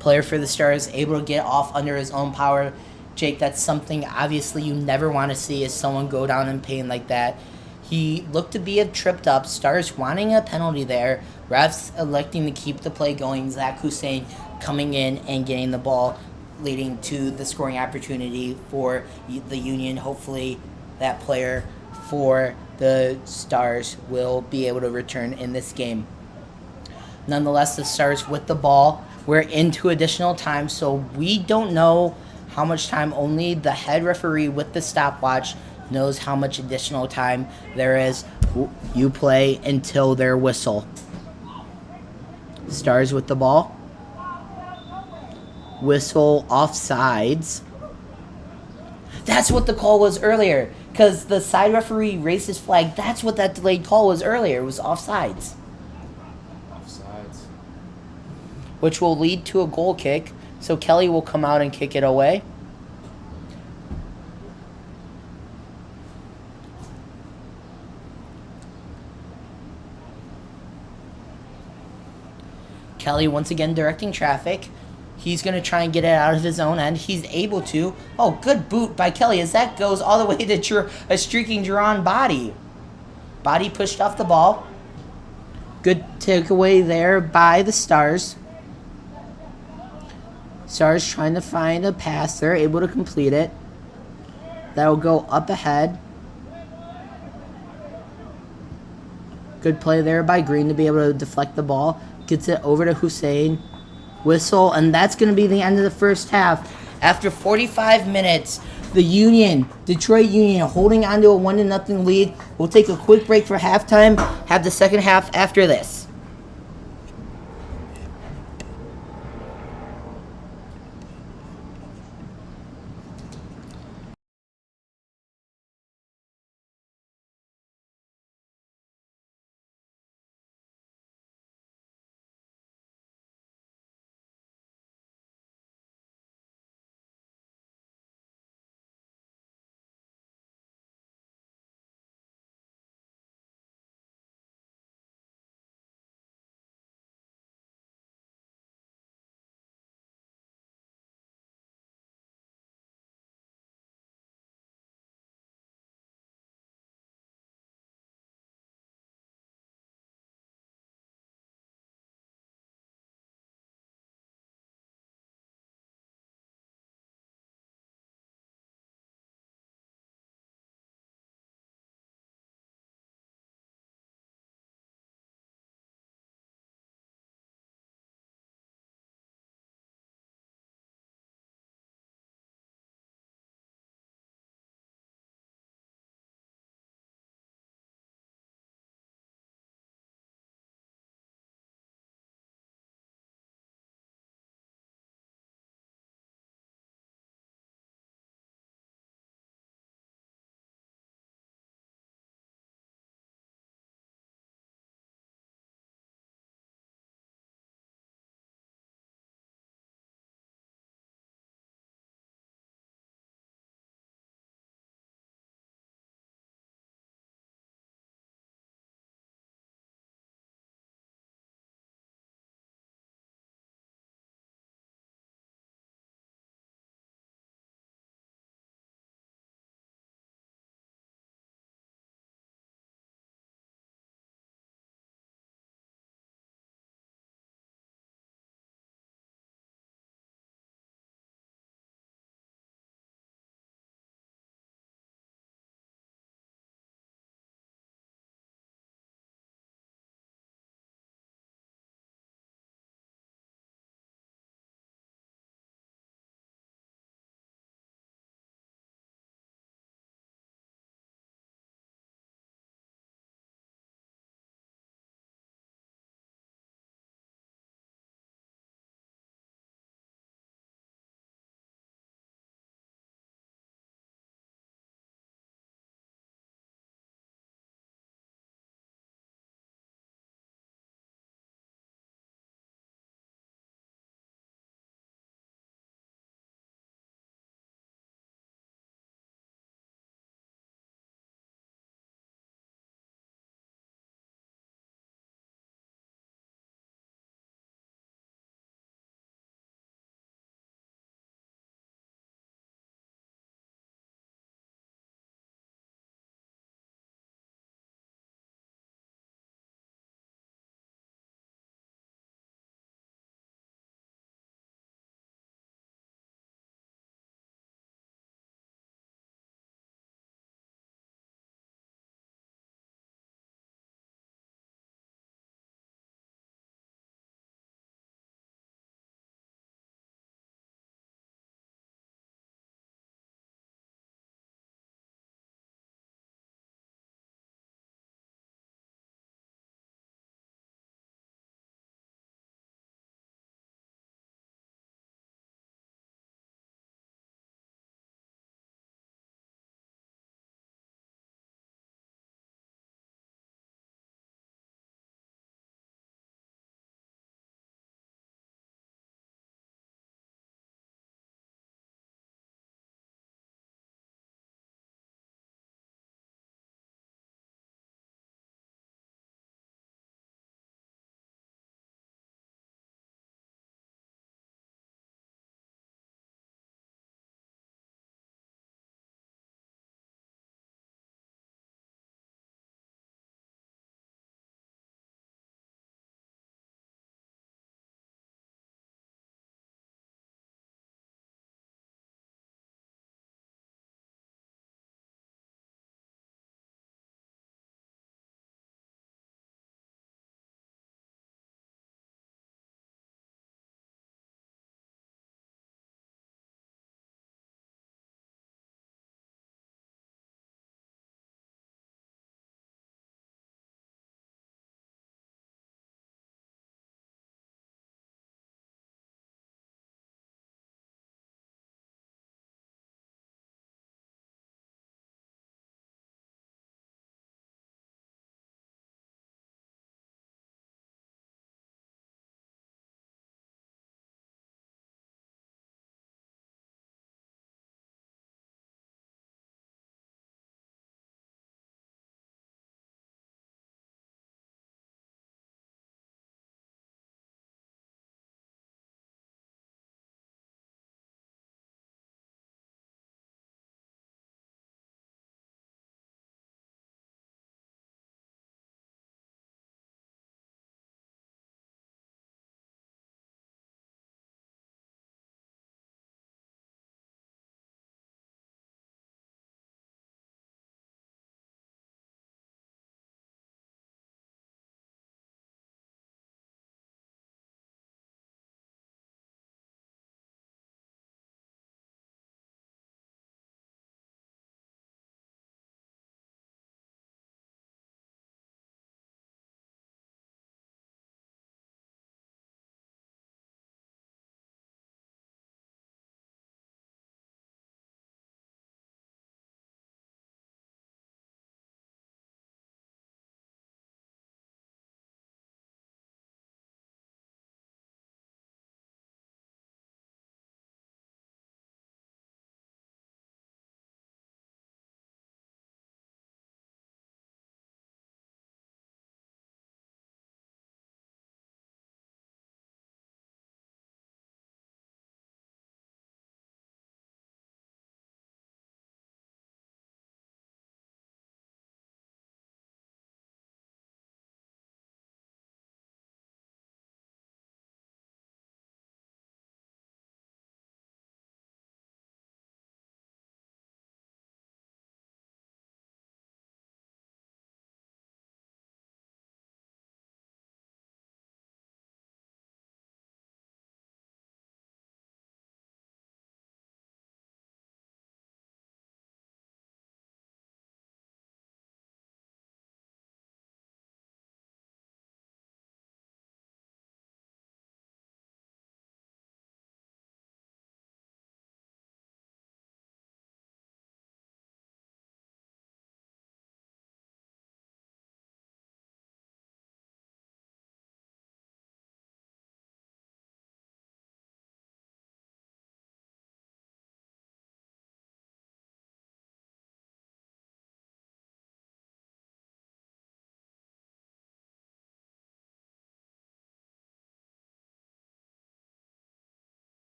Player for the Stars able to get off under his own power. Jake, that's something obviously you never want to see, is someone go down in pain like that. He looked to be tripped up. Stars wanting a penalty there. Refs electing to keep the play going. Zach Hussein coming in and getting the ball, leading to the scoring opportunity for the Union. Hopefully that player for the Stars will be able to return in this game. Nonetheless, the Stars with the ball. We're into additional time, so we don't know how much time. Only the head referee with the stopwatch knows how much additional time there is. You play until their whistle. Stars with the ball. Whistle offsides. That's what the call was earlier, because the side referee raised his flag. That's what that delayed call was earlier. It was offsides. Which will lead to a goal kick. So Kelly will come out and kick it away. Kelly once again directing traffic. He's going to try and get it out of his own end. He's able to. Oh, good boot by Kelly as that goes all the way to a streaking Jerron Body. Body pushed off the ball. Good takeaway there by the Stars. Stars trying to find a pass. They're able to complete it. That will go up ahead. Good play there by Green to be able to deflect the ball. Gets it over to Hussein. Whistle, and that's going to be the end of the first half. After 45 minutes, the Detroit Union, holding on to a 1-0 lead. We'll take a quick break for halftime. Have the second half after this.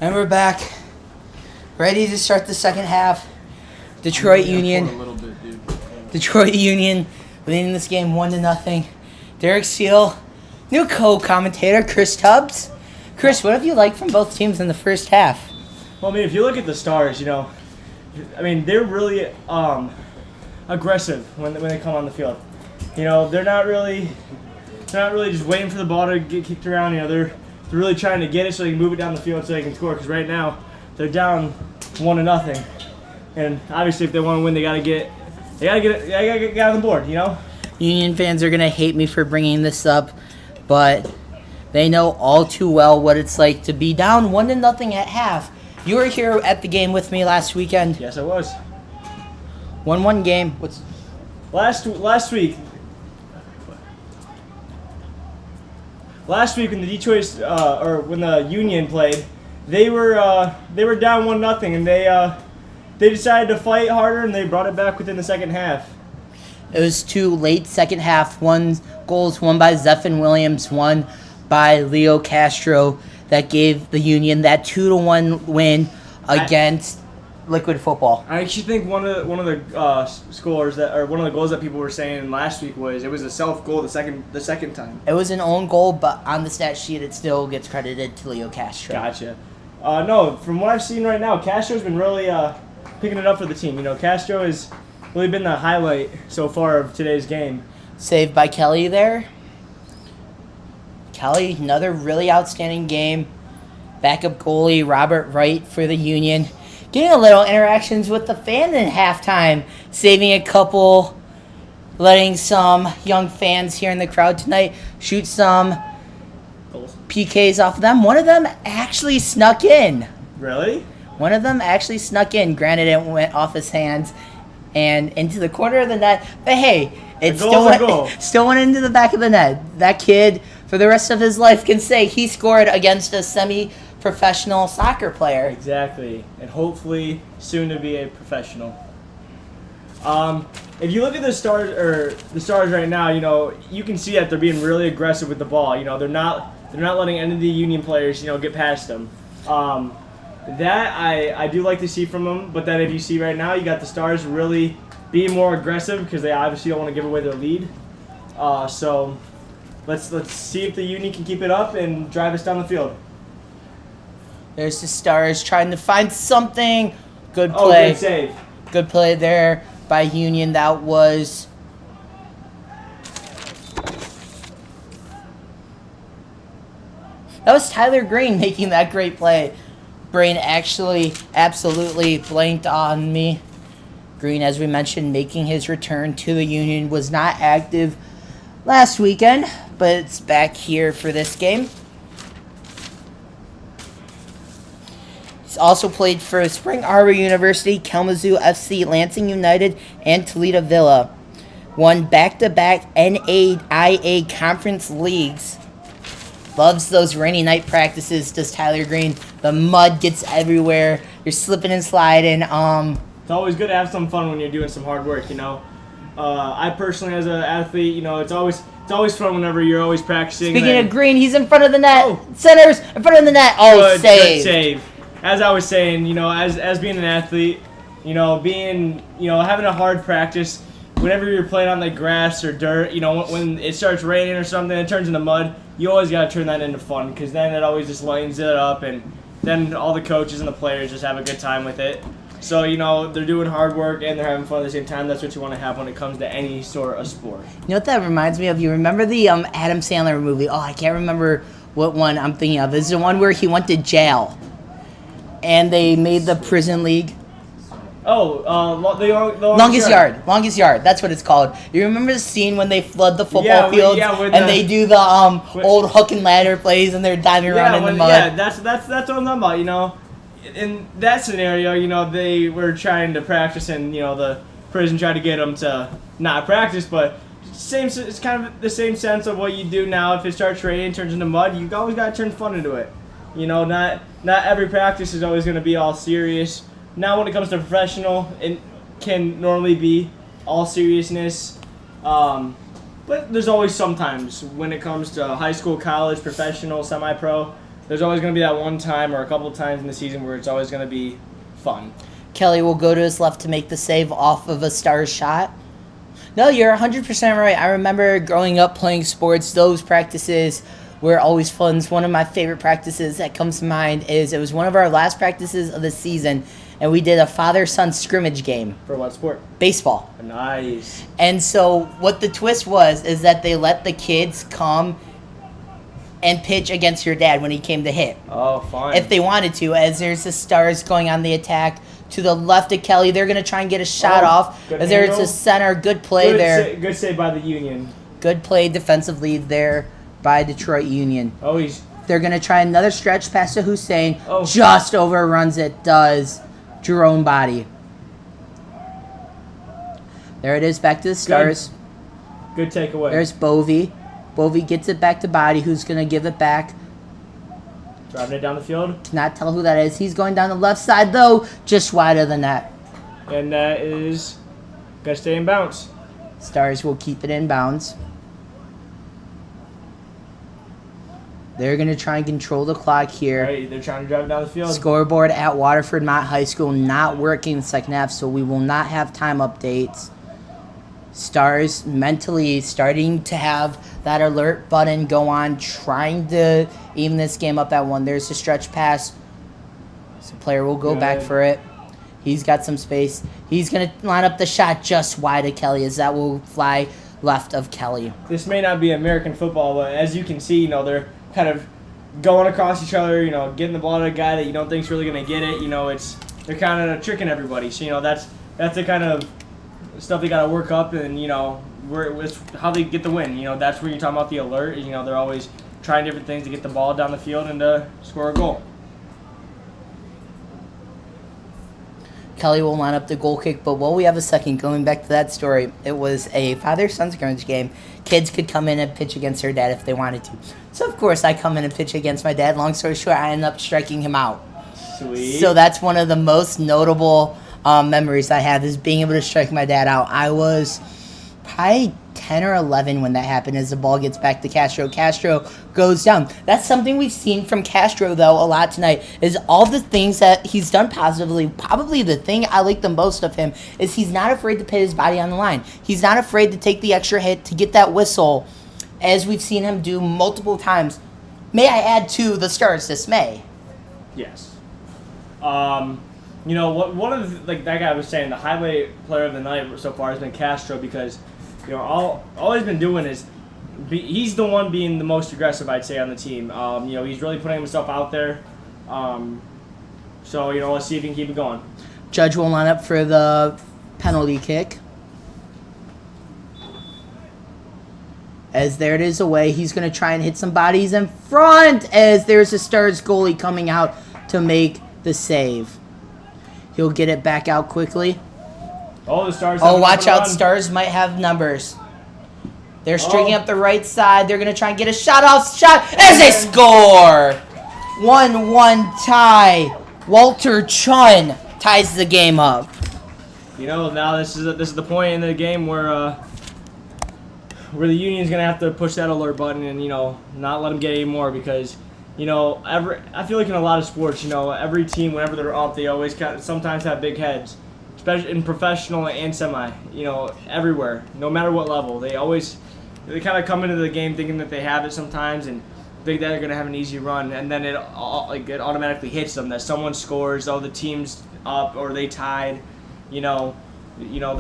And we're back, ready to start the second half. Detroit Yeah, Union. for a little bit, dude. Detroit Union leading this game 1-0. Derek Steele, new co-commentator Chris Tubbs. Chris, what have you liked from both teams in the first half? Well, I mean, if you look at the Stars, they're really aggressive when they come on the field. They're not really just waiting for the ball to get kicked around. They're really trying to get it so they can move it down the field so they can score. Because right now they're down 1-0, and obviously if they want to win, they gotta get on the board. Union fans are going to hate me for bringing this up, but they know all too well what it's like to be down 1-0 at half. You were here at the game with me last weekend. Yes, I was. 1-1 game. Last week when the Detroit when the Union played, they were down 1-0, and they decided to fight harder, and they brought it back within the second half. It was two late second half goals, one by Zephyr Williams, one by Leo Castro, that gave the Union that 2-1 win against Liquid Football. I actually think one of the scores one of the goals that people were saying last week was it was a self goal the second time. It was an own goal, but on the stat sheet it still gets credited to Leo Castro. Gotcha. No, from what I've seen right now, Castro's been really picking it up for the team. Castro has really been the highlight so far of today's game. Saved by Kelly there. Kelly, another really outstanding game. Backup goalie Robert Wright for the Union. Getting a little interactions with the fan in halftime. Saving a couple. Letting some young fans here in the crowd tonight shoot some Goals. PKs off of them. One of them actually snuck in. Really? Granted, it went off his hands and into the corner of the net. But hey, it still went into the back of the net. That kid, for the rest of his life, can say he scored against a semi-professional soccer player. Exactly, and hopefully soon to be a professional. If you look at the Stars right now, you can see that they're being really aggressive with the ball. They're not letting any of the Union players, get past them. That I do like to see from them, but then if you see right now, you got the Stars really being more aggressive because they obviously don't want to give away their lead. So let's see if the Union can keep it up and drive us down the field. There's the Stars trying to find something. Good Oh, play. good save. Good play there by Union. That was Tyler Green making that great play. Brain actually absolutely blanked on me. Green, as we mentioned, making his return to the Union, was not active last weekend, but it's back here for this game. He's also played for Spring Arbor University, Kalamazoo FC, Lansing United, and Toledo Villa. Won back-to-back NAIA Conference Leagues. Loves those rainy night practices, does Tyler Green. The mud gets everywhere. You're slipping and sliding. It's always good to have some fun when you're doing some hard work, I personally, as an athlete, it's always fun whenever you're always practicing. Speaking of Green, he's in front of the net. Oh. Centers in front of the net. Oh, Good save. save. As I was saying, as being an athlete, having a hard practice, whenever you're playing on the grass or dirt, when it starts raining or something, it turns into mud, you always got to turn that into fun because then it always just lightens it up, and then all the coaches and the players just have a good time with it. So, they're doing hard work and they're having fun at the same time. That's what you want to have when it comes to any sort of sport. You know what that reminds me of? You remember the Adam Sandler movie? Oh, I can't remember what one I'm thinking of. It's the one where he went to jail and they made the prison league. Oh, the Longest Yard. That's what it's called. You remember the scene when they flood the football fields and they do the old hook and ladder plays and they're diving around in the mud? Yeah, that's what I'm talking about. In that scenario, they were trying to practice, and the prison tried to get them to not practice, but it's kind of the same sense of what you do now. If it starts raining and turns into mud, you always got to turn fun into it. Not every practice is always going to be all serious. Now, when it comes to professional, it can normally be all seriousness, but there's always sometimes when it comes to high school, college, professional, semi-pro, there's always going to be that one time or a couple of times in the season where it's always going to be fun. Kelly will go to his left to make the save off of a Stars shot. No, you're 100% right. I remember growing up playing sports. Those practices were always fun. It's one of my favorite practices that comes to mind is it was one of our last practices of the season, and we did a father-son scrimmage game. For what sport? Baseball. Nice. And so what the twist was is that they let the kids come and pitch against your dad when he came to hit. Oh, fun. If they wanted to, as there's the Stars going on the attack. To the left of Kelly, they're going to try and get a shot off. good As there's handle. a center, good play there. Good save by the Union. Good play, defensive lead there by Detroit Union. Oh, he's They're going to try another stretch pass to Hussein. Oh. Just overruns it, does Jerome Body. There it is, back to the Stars. good takeaway. There's Bovey. Bovey gets it back to Body, who's going to give it back. Driving it down the field. Cannot tell who that is. He's going down the left side, though, just wide of the net. And that is going to stay in bounce. Stars will keep it in bounds. They're going to try and control the clock here. Right, they're trying to drive it down the field. Scoreboard at Waterford Mott High School not working in the second half, so we will not have time updates. Stars mentally starting to have that alert button go on, trying to even this game up at 1. There's a stretch pass. So player will go back for it. He's got some space. He's going to line up the shot just wide of Kelly, as that will fly left of Kelly. This may not be American football, but as you can see, they're kind of going across each other, getting the ball to a guy that you don't think's really going to get it. They're kind of tricking everybody. So, that's the kind of stuff they got to work up, and, it's how they get the win. That's where you're talking about the alert. They're always trying different things to get the ball down the field and to score a goal. Kelly will line up the goal kick, but while we have a second, going back to that story, it was a father-son scrimmage game. Kids could come in and pitch against their dad if they wanted to. So, of course, I come in and pitch against my dad. Long story short, I end up striking him out. Sweet. So that's one of the most notable memories I have is being able to strike my dad out. I was probably 10 or 11 when that happened as the ball gets back to Castro. Castro goes down. That's something we've seen from Castro, though, a lot tonight, is all the things that he's done positively. Probably the thing I like the most of him is he's not afraid to put his body on the line. He's not afraid to take the extra hit to get that whistle, as we've seen him do multiple times. May I add to the Stars' dismay? Yes. One of the, that guy was saying, the highlight player of the night so far has been Castro because, all he's been doing is he's the one being the most aggressive, I'd say, on the team. He's really putting himself out there. So let's see if he can keep it going. Judge will line up for the penalty kick. As there it is away, he's going to try and hit some bodies in front as there's a Stars goalie coming out to make the save. He'll get it back out quickly. Oh, the Stars. Oh, watch out. Stars might have numbers. They're streaking up the right side. They're going to try and get a shot off shot as they score. 1-1 tie. Walter Chun ties the game up. Now this is the point in the game where the Union's gonna have to push that alert button and not let them get any more because I feel like in a lot of sports every team whenever they're up they always sometimes have big heads, especially in professional and semi. Everywhere, no matter what level, they kind of come into the game thinking that they have it sometimes and think that they're gonna have an easy run, and then it automatically hits them that someone scores. Oh, the team's up or they tied. The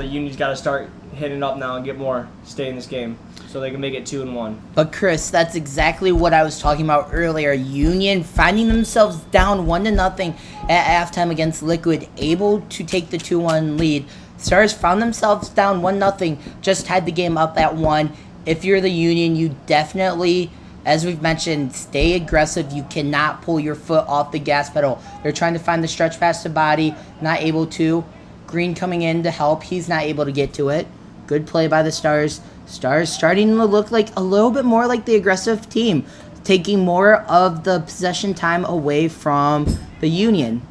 Union's got to start hitting up now and get more, stay in this game, so they can make it 2-1. But Chris, that's exactly what I was talking about earlier. Union finding themselves down 1-0 at halftime against Liquid, able to take the 2-1 lead. Stars found themselves down 1-0, just tied the game up at 1. If you're the Union, you definitely, as we've mentioned, stay aggressive. You cannot pull your foot off the gas pedal. They're trying to find the stretch pass to Body, not able to. Green coming in to help. He's not able to get to it. Good play by the Stars. Stars starting to look like a little bit more like the aggressive team, taking more of the possession time away from the Union.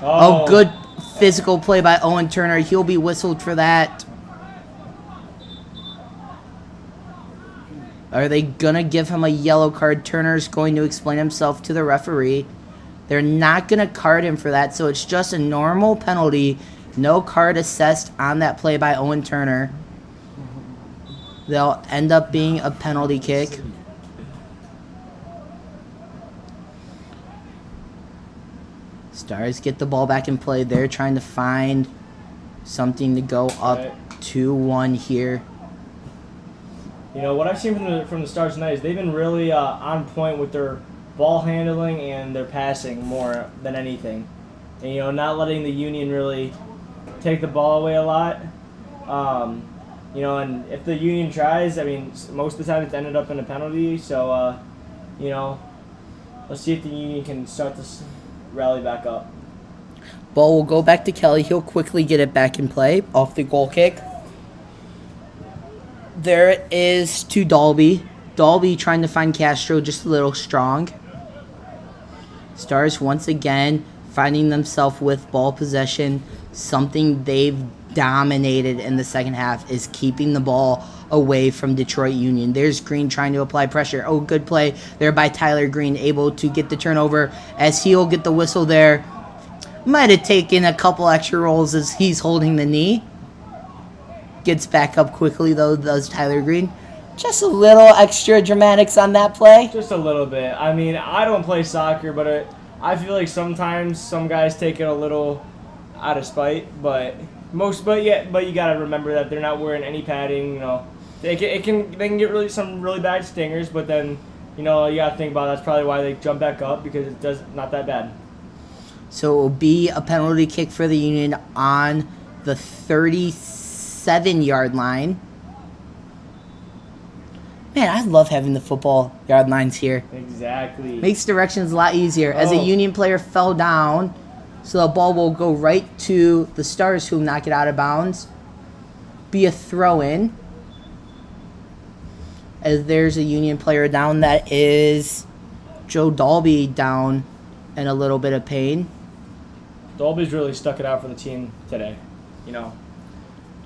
Oh, good physical play by Owen Turner. He'll be whistled for that. Are they going to give him a yellow card? Turner's going to explain himself to the referee. They're not going to card him for that, so it's just a normal penalty. No card assessed on that play by Owen Turner. They'll end up being a penalty kick. Stars get the ball back in play. They're trying to find something to go up Right. 2-1 here. You know, what I've seen from the Stars tonight is they've been really on point with their ball handling and their passing more than anything. And, you know, not letting the Union really take the ball away a lot. You know, and if the Union tries, I mean, most of the time it's ended up in a penalty. So, you know, let's see if the Union can start to rally back up. Ball will go back to Kelly. He'll quickly get it back in play off the goal kick. There it is to Dalby. Dalby trying to find Castro, just a little strong. Stars once again finding themselves with ball possession. Something they've dominated in the second half is keeping the ball away from Detroit Union. There's Green trying to apply pressure. Oh, good play there by Tyler Green, able to get the turnover as he'll get the whistle there. Might have taken a couple extra rolls as he's holding the knee. Gets back up quickly, though, does Tyler Green. Just a little extra dramatics on that play. Just a little bit. I mean, I don't play soccer, but I feel like sometimes some guys take it a little out of spite. But you gotta remember that they're not wearing any padding. You know, they can get some really bad stingers, but then you know you gotta think about that's probably why they jump back up, because it does not that bad. So it will be a penalty kick for the Union on the 37-yard line. Man, I love having the football yard lines here. Exactly. Makes directions a lot easier. As a Oh. Union player fell down, so the ball will go right to the Stars, who knock it out of bounds. Be a throw-in. As there's a Union player down, that is Joe Dalby down in a little bit of pain. Dolby's really stuck it out for the team today. You know.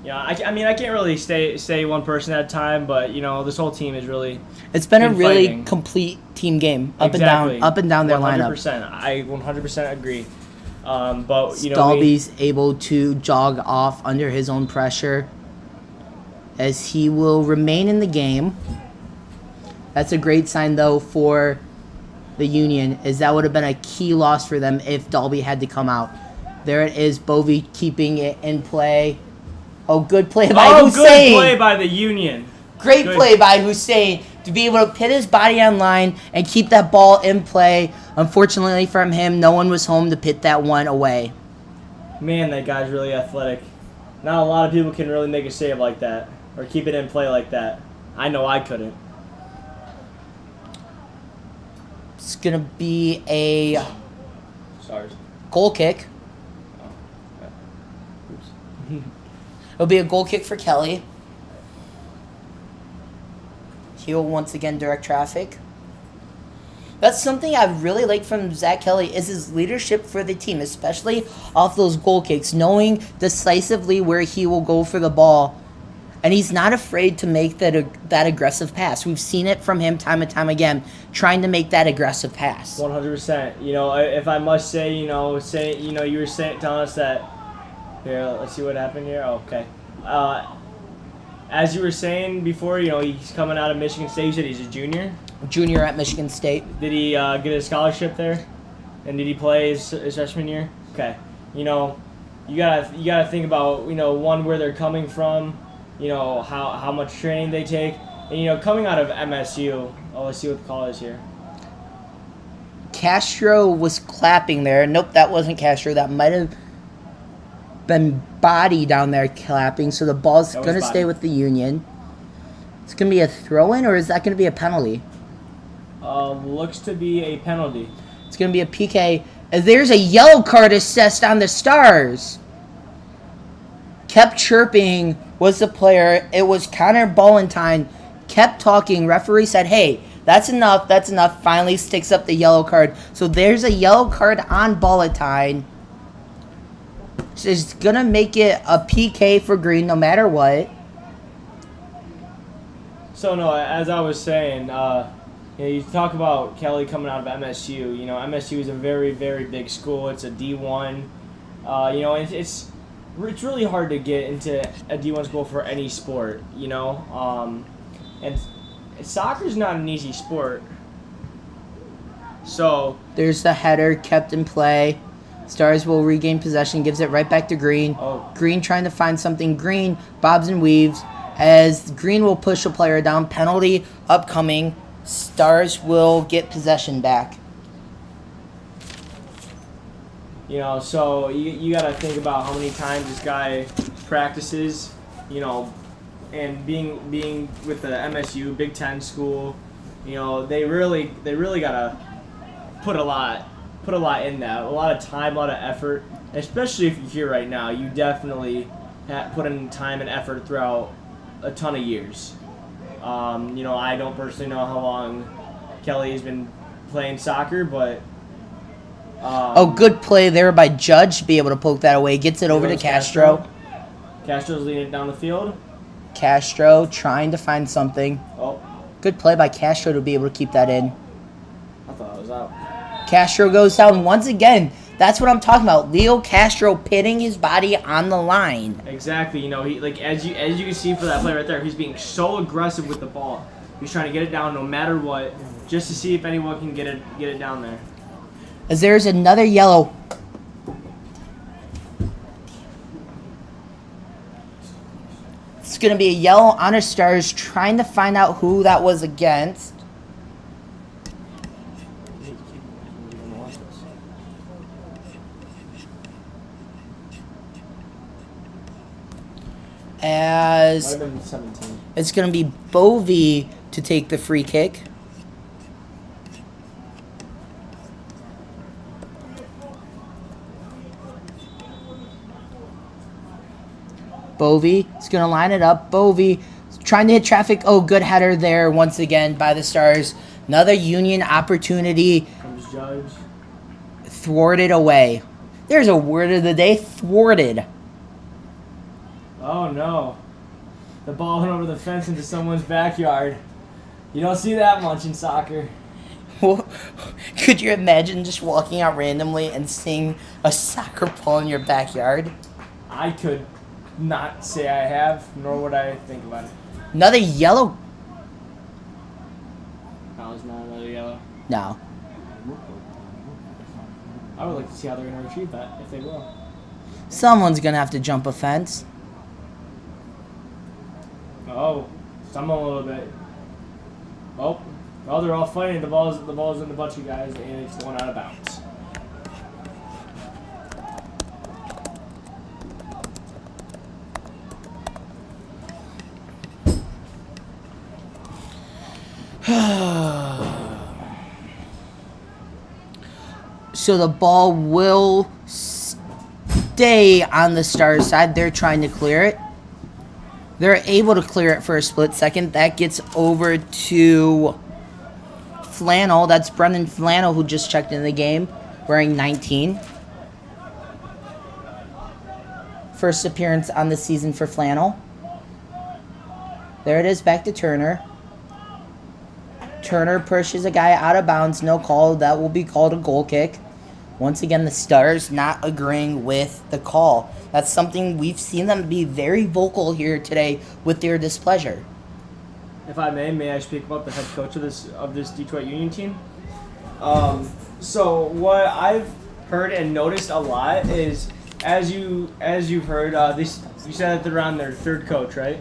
Yeah, I mean, I can't really say one person at a time, but you know, this whole team is really It's been a been really fighting. complete team game, Exactly. up and down their 100%. lineup. I 100% agree. But you know, Dalby's able to jog off under his own pressure, as he will remain in the game. That's a great sign, though, for the Union, as that would have been a key loss for them if Dalby had to come out. There it is, Bovey keeping it in play. Oh, good play by Hussein. good play by the Union. Great Good. play by Hussein to be able to pit his body on line and keep that ball in play. Unfortunately from him, no one was home to pit that one away. Man, that guy's really athletic. Not a lot of people can really make a save like that or keep it in play like that. I know I couldn't. It's going to be a Stars. goal kick. Oops. It'll be a goal kick for Kelly. He'll once again direct traffic. That's something I really like from Zach Kelly, is his leadership for the team, especially off those goal kicks, knowing decisively where he will go for the ball. And he's not afraid to make that aggressive pass. We've seen it from him time and time again, trying to make that aggressive pass. 100%. You know, if I must say, you were telling us that. Here, let's see what happened here. Oh, okay. As you were saying before, you know, he's coming out of Michigan State. You said he's a junior. Junior at Michigan State. Did he get a scholarship there? And did he play his freshman year? Okay. You know, you gotta think about, you know, one, where they're coming from, you know, how much training they take, and you know, coming out of MSU. Oh, let's see what the call is here. Castro was clapping there. Nope, that wasn't Castro. That might have been Body down there clapping. So the ball's That was going to Body. stay with the Union. It's going to be a throw-in, or is that going to be a penalty? Looks to be a penalty. It's going to be a PK. There's a yellow card assessed on the Stars. Kept chirping was the player. It was Connor Ballentine. Kept talking. Referee said, hey, that's enough. That's enough. Finally sticks up the yellow card. So there's a yellow card on Ballentine. So it's going to make it a PK for Green no matter what. So no, as I was saying, you talk about Kelly coming out of MSU. You know, MSU is a very, very big school. It's a D1. It's really hard to get into a D1 school for any sport. And soccer's not an easy sport. So There's the header kept in play. Stars will regain possession, gives it right back to Green. Green trying to find something. Green bobs and weaves as Green will push a player down. Penalty upcoming. Stars will get possession back. So you got to think about how many times this guy practices, and being with the MSU Big Ten school, they really got to put a lot in that, a lot of time, a lot of effort. Especially if you're here right now, you definitely put in time and effort throughout a ton of years. I don't personally know how long Kelly has been playing soccer, but Good play there by Judge to be able to poke that away. Gets it over to Castro. Castro's leading it down the field. Castro trying to find something. Oh, Good play by Castro to be able to keep that in. I thought I was out. Castro goes down once again. That's what I'm talking about. Leo Castro pitting his body on the line. Exactly. He as you can see for that play right there, he's being so aggressive with the ball. He's trying to get it down no matter what, just to see if anyone can get it down there. As there's another yellow. It's going to be a yellow on our Stars trying to find out who that was against. As Might have been 17. it's going to be Bovey to take the free kick. Bovey is going to line it up. Bovey trying to hit traffic. Oh, good header there once again by the Stars. Another Union opportunity Comes Judge. thwarted away. There's a word of the day, thwarted. Oh no. The ball went over the fence into someone's backyard. You don't see that much in soccer. Could you imagine just walking out randomly and seeing a soccer ball in your backyard? I could not say I have, nor would I think about it. Another yellow? No, it's not another yellow. No. I would like to see how they're going to retrieve that, if they will. Someone's going to have to jump a fence. Oh, stumble a little bit. Oh, they're all fighting. The ball's in a bunch of guys, and it's going out of bounds. So the ball will stay on the Stars side. They're trying to clear it. They're able to clear it for a split second. That gets over to Flannel. That's Brendan Flannel who just checked in the game, wearing 19. First appearance on the season for Flannel. There it is, back to Turner. Turner pushes a guy out of bounds. No call. That will be called a goal kick. Once again, the Stars not agreeing with the call. That's something we've seen them be very vocal here today with their displeasure. If I may I speak about the head coach of this Detroit Union team? So what I've heard and noticed a lot is, as you've heard, you said that they're on their third coach, right?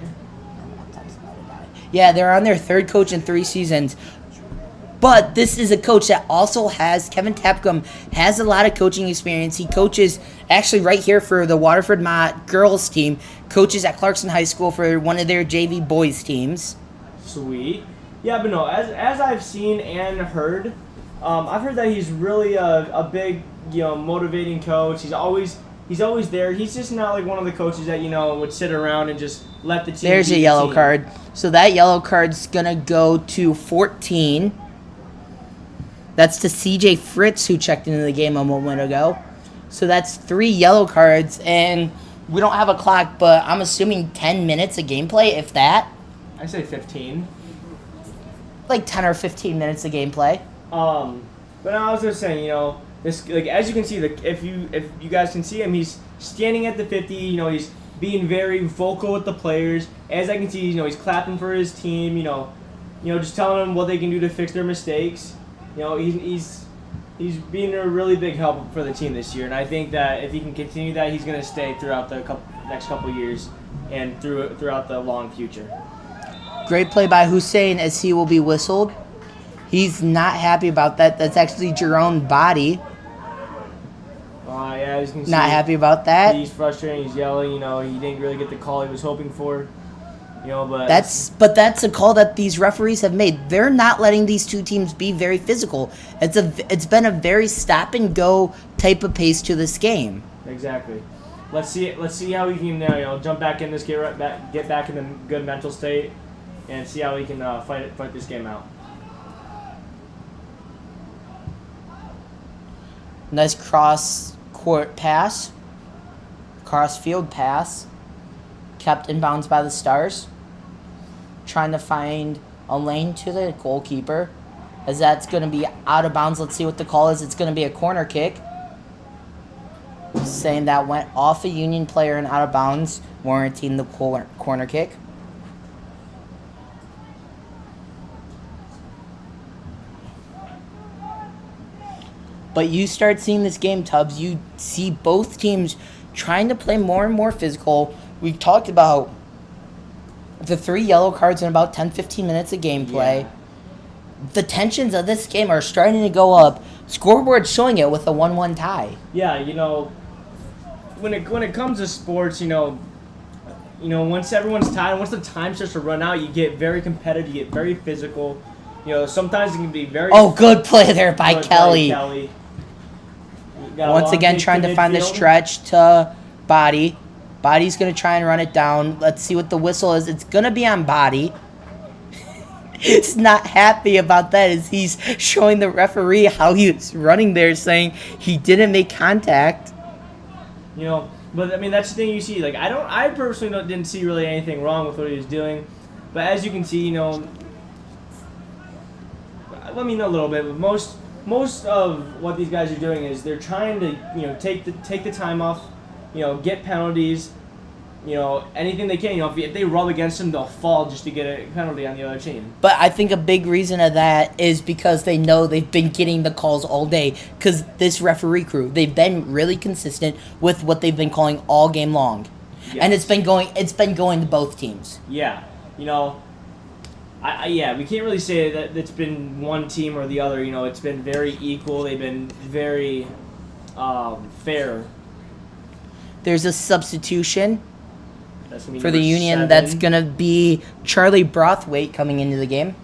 Yeah, they're on their third coach in 3 seasons. But this is a coach that also has, Kevin Tapcom has a lot of coaching experience. He coaches actually right here for the Waterford Mott girls team, coaches at Clarkson High School for one of their JV boys teams. Sweet. Yeah, but no, as I've seen and heard, I've heard that he's really a big, motivating coach. He's always there. He's just not like one of the coaches that, would sit around and just let the team. There's be a the yellow team. card. So that yellow card's going to go to 14. That's to CJ Fritz, who checked into the game a moment ago. So that's 3 yellow cards, and we don't have a clock, but I'm assuming 10 minutes of gameplay, if that. I say 15. Like 10 or 15 minutes of gameplay. But I was just saying, this like as you can see, if you guys can see him, he's standing at the 50. He's being very vocal with the players. As I can see, he's clapping for his team. Just telling them what they can do to fix their mistakes. He's being a really big help for the team this year, and I think that if he can continue that, he's going to stay throughout the next couple of years and throughout the long future. Great play by Hussein as he will be whistled. He's not happy about that. That's actually Jerome Body. Yeah, as you can see, Not happy about that. he's frustrated. He's yelling. He didn't really get the call he was hoping for. But That's a call that these referees have made. They're not letting these two teams be very physical. It's been a very stop and go type of pace to this game. exactly. Let's see how we can jump back in this, get back in a good mental state, and see how we can fight this game out. Nice cross court pass. Cross field pass. Kept in bounds by the Stars. Trying to find a lane to the goalkeeper. As that's going to be out of bounds. Let's see what the call is. It's going to be a corner kick. Saying that went off a Union player and out of bounds. Warranting the corner kick. But you start seeing this game, Tubbs. You see both teams trying to play more and more physical. We talked about the 3 yellow cards in about 10-15 minutes of gameplay. Yeah. The tensions of this game are starting to go up. Scoreboard showing it with a 1-1 tie. Yeah, when it comes to sports, once everyone's tired, once the time starts to run out, you get very competitive, you get very physical. Sometimes it can be very. Oh, good play there by good Kelly. play, Kelly. Got a Once long again, kick trying to find the midfield. stretch to Body. Body's going to try and run it down. Let's see what the whistle is. It's going to be on Body. He's not happy about that as he's showing the referee how he's running there, saying he didn't make contact. But I mean that's the thing you see. Like I personally didn't see really anything wrong with what he was doing, but as you can see, let me know a little bit. But most of what these guys are doing is they're trying to take the time off, get penalties, anything they can. If they rub against them, they'll fall just to get a penalty on the other team. But I think a big reason of that is because they know they've been getting the calls all day. Because this referee crew, they've been really consistent with what they've been calling all game long, and it's been going to both teams. Yeah, we can't really say that it's been one team or the other. It's been very equal. They've been very fair. There's a substitution That's gonna be for the number Union. 7. That's going to be Charlie Brothwaite coming into the game.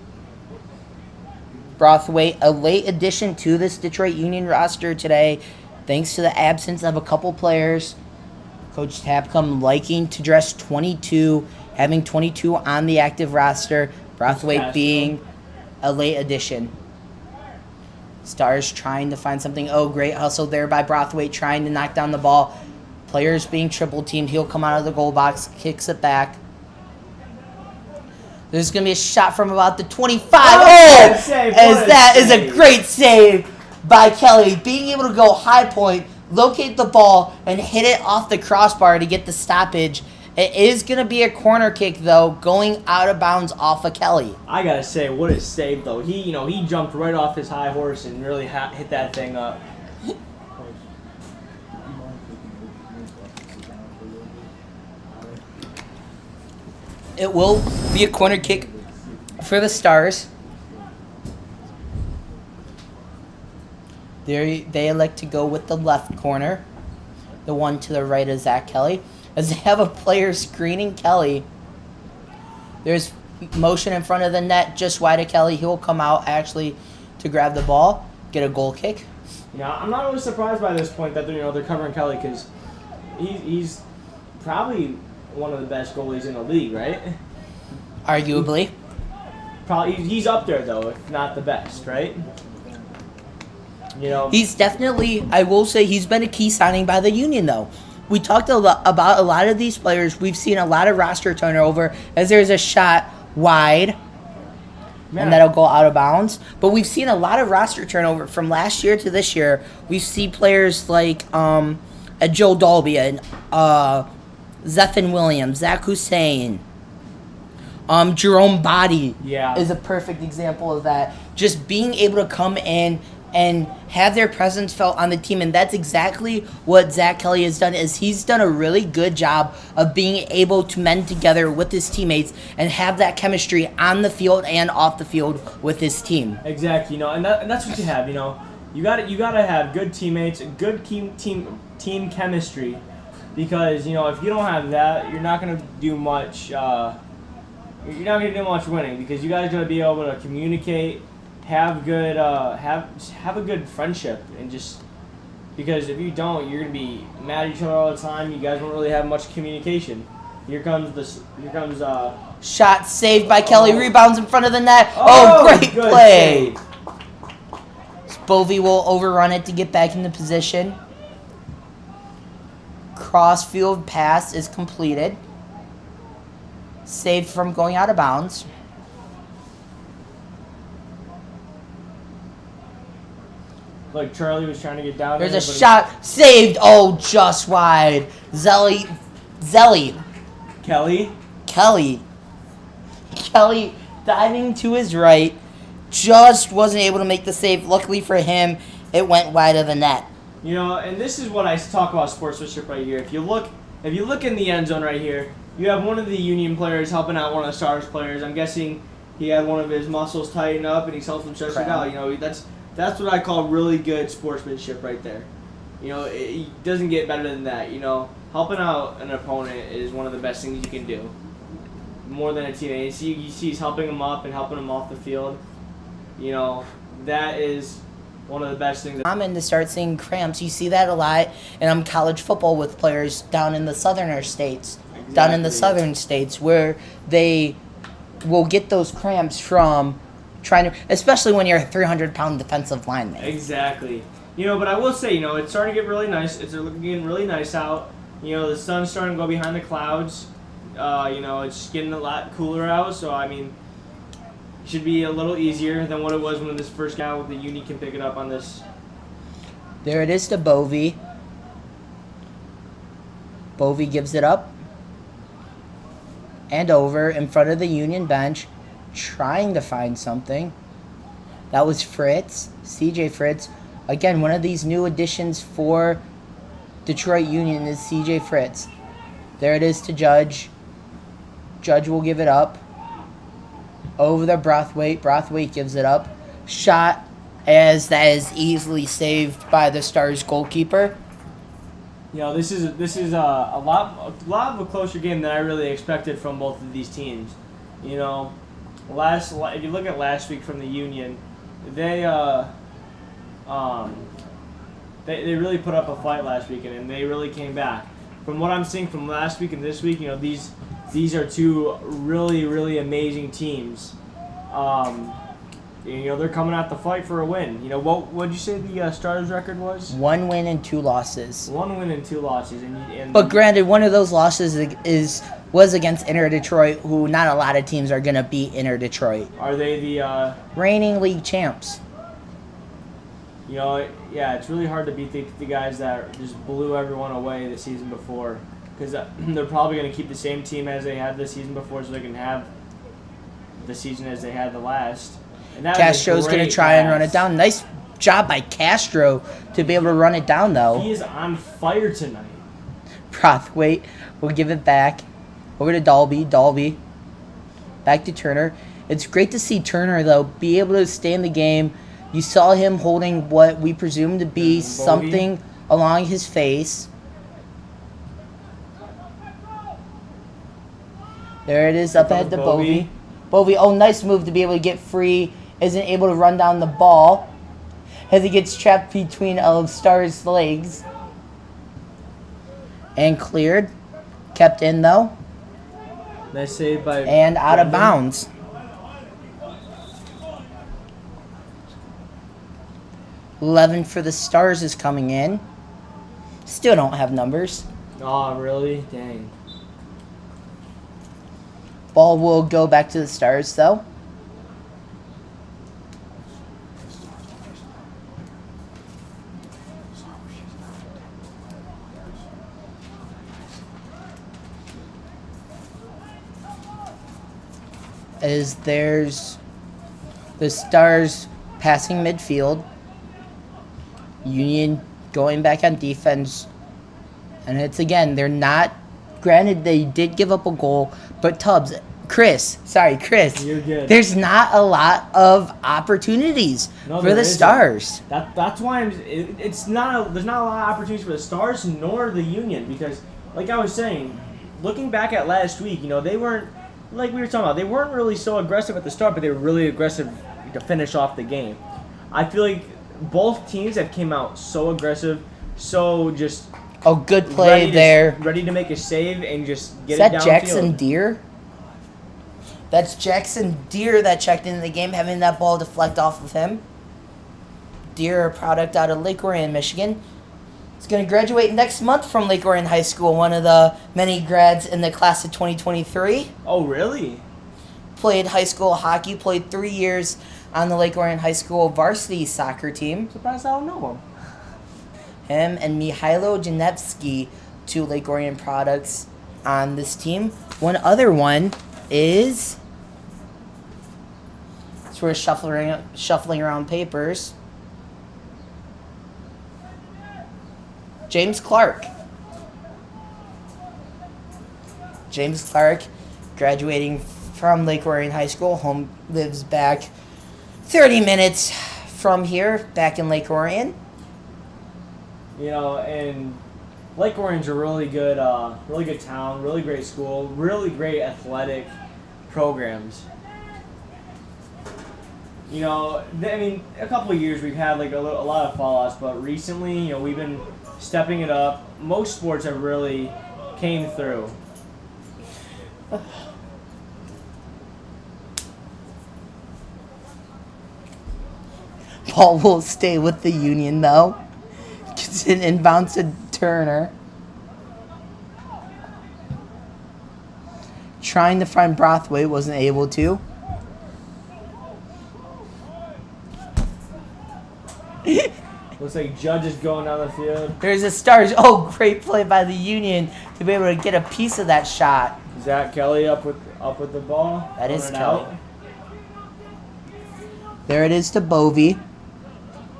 Brothwaite, a late addition to this Detroit Union roster today, thanks to the absence of a couple players. Coach Tapcom liking to dress 22, having 22 on the active roster. Brothwaite being a late addition. Stars trying to find something. Oh, great hustle there by Brothwaite, trying to knock down the ball. Players being triple teamed. He'll come out of the goal box, kicks it back. There's going to be a shot from about the 25. Oh! Good save. As What a that is a save. great save by Kelly. Being able to go high point, locate the ball, and hit it off the crossbar to get the stoppage. It is going to be a corner kick, though, going out of bounds off of Kelly. I gotta say, what a save though. He jumped right off his high horse and really hit that thing up. It will be a corner kick for the Stars. They elect to go with the left corner. The one to the right is Zach Kelly. As they have a player screening Kelly. There's motion in front of the net just wide of Kelly. He will come out actually to grab the ball, get a goal kick. Yeah, I'm not really surprised by this point that they're covering Kelly because he's probably one of the best goalies in the league, right? Arguably. Probably he's up there though, if not the best, right? He's definitely, I will say, he's been a key signing by the Union, though. We talked about a lot of these players. We've seen a lot of roster turnover as there's a shot wide, Yeah. and that'll go out of bounds. But we've seen a lot of roster turnover from last year to this year. We see players like a Joe Dolby and Zephan Williams, Zach Hussein, Jerome Body Yeah. is a perfect example of that. Just being able to come in and have their presence felt on the team, and that's exactly what Zach Kelly has done. Is he's done a really good job of being able to mend together with his teammates and have that chemistry on the field and off the field with his team. Exactly, and that's what you have. You gotta have good teammates, good team chemistry, because if you don't have that, you're not gonna do much. You're not gonna do much winning, because you guys gotta be able to communicate, have good have a good friendship, and just because if you don't, you're gonna be mad at each other all the time. You guys won't really have much communication. Here comes Shot saved by Kelly, Oh. rebounds in front of the net. Oh, Great good play. save. Bovey will overrun it to get back into position. Crossfield pass is completed. Saved from going out of bounds. Like Charlie was trying to get down There's there. a but he- shot saved. Oh, just wide. Zelly, Kelly. Kelly diving to his right, just wasn't able to make the save. Luckily for him, it went wide of the net. And this is what I talk about sportsmanship right here. If you look in the end zone right here, you have one of the Union players helping out one of the Stars players. I'm guessing he had one of his muscles tighten up and he's helping stretch it out. That's what I call really good sportsmanship right there. It doesn't get better than that. Helping out an opponent is one of the best things you can do. More than a teammate. You see he's helping him up and helping him off the field. That is one of the best things. I'm in to start seeing cramps. You see that a lot in college football with players down in the southern states, where they will get those cramps from trying to, especially when you're a 300-pound defensive lineman. Exactly. But I will say, it's starting to get really nice. It's getting really nice out. The sun's starting to go behind the clouds. It's getting a lot cooler out, so it should be a little easier than what it was when this first guy with the Uni can pick it up on this. There it is to Bovey. Bovey gives it up and over in front of the Union bench, trying to find something. That was Fritz, CJ Fritz. Again, one of these new additions for Detroit Union is CJ Fritz. There it is to Judge. Judge will give it up. Over the Brathwaite. Brathwaite gives it up. Shot as that is easily saved by the Stars goalkeeper. This is a lot of a closer game than I really expected from both of these teams. If you look at last week from the Union, they really put up a fight last weekend, and they really came back. From what I'm seeing from last week and this week, these are two really, really amazing teams. They're coming out to fight for a win. What'd you say the Stars record was? 1 win and 2 losses. 1 win and 2 losses. But granted, one of those losses was against Inter Detroit, who not a lot of teams are going to beat Inter Detroit. Are they the Reigning league champs. it's really hard to beat the guys that just blew everyone away the season before, because they're probably going to keep the same team as they had the season before, so they can have the season as they had the last. And that Castro's going to try and run it down. Nice job by Castro to be able to run it down, though. He is on fire tonight. Brathwaite will give it back. Over to Dalby. Dalby. Back to Turner. It's great to see Turner, though, be able to stay in the game. You saw him holding what we presume to be something along his face. There it is, up ahead to Bovey. Bovey, nice move to be able to get free. Isn't able to run down the ball as he gets trapped between Star's legs. And cleared. Kept in, though. Nice save by And out of Brendan. bounds. $11 for the Stars is coming in. Still don't have numbers. Oh, really? Dang. Ball will go back to the Stars, though. As there's the Stars passing midfield. Union going back on defense. And it's again, they're not, granted they did give up a goal, but Chris. You're good. There's not a lot of opportunities No, for there the isn't. Stars. That's why there's not a lot of opportunities for the Stars nor the Union, because like I was saying, looking back at last week, they weren't, like we were talking about, they weren't really so aggressive at the start, but they were really aggressive to finish off the game. I feel like both teams have came out so aggressive, so just Oh, good play there. ready to make a save and just get Is it that downfield. Jackson Deere? That's Jackson Deere that checked into the game, having that ball deflect off of him. Deere, a product out of Lake Orion, Michigan. He's going to graduate next month from Lake Orion High School, one of the many grads in the class of 2023. Oh, really? Played high school hockey, played 3 years on the Lake Orion High School varsity soccer team. Surprised I don't know him. Him and Mihailo Janevsky, 2 Lake Orion products on this team. One other one is, so we're shuffling around papers. James Clark. James Clark, graduating from Lake Orion High School, lives back 30 minutes from here, back in Lake Orion. And Lake Orion's a really good town, really great school, really great athletic programs. A couple of years we've had a lot of fallouts, but recently, we've been stepping it up. Most sports have really came through. Ball will stay with the Union, though. Gets an inbound to Turner. Trying to find Brathwaite, wasn't able to. Looks like Judge is going down the field. There's a Stars. Oh, great play by the Union to be able to get a piece of that shot. Zach Kelly up with the ball. That is throwing it Kelly. out. There it is to Bovey.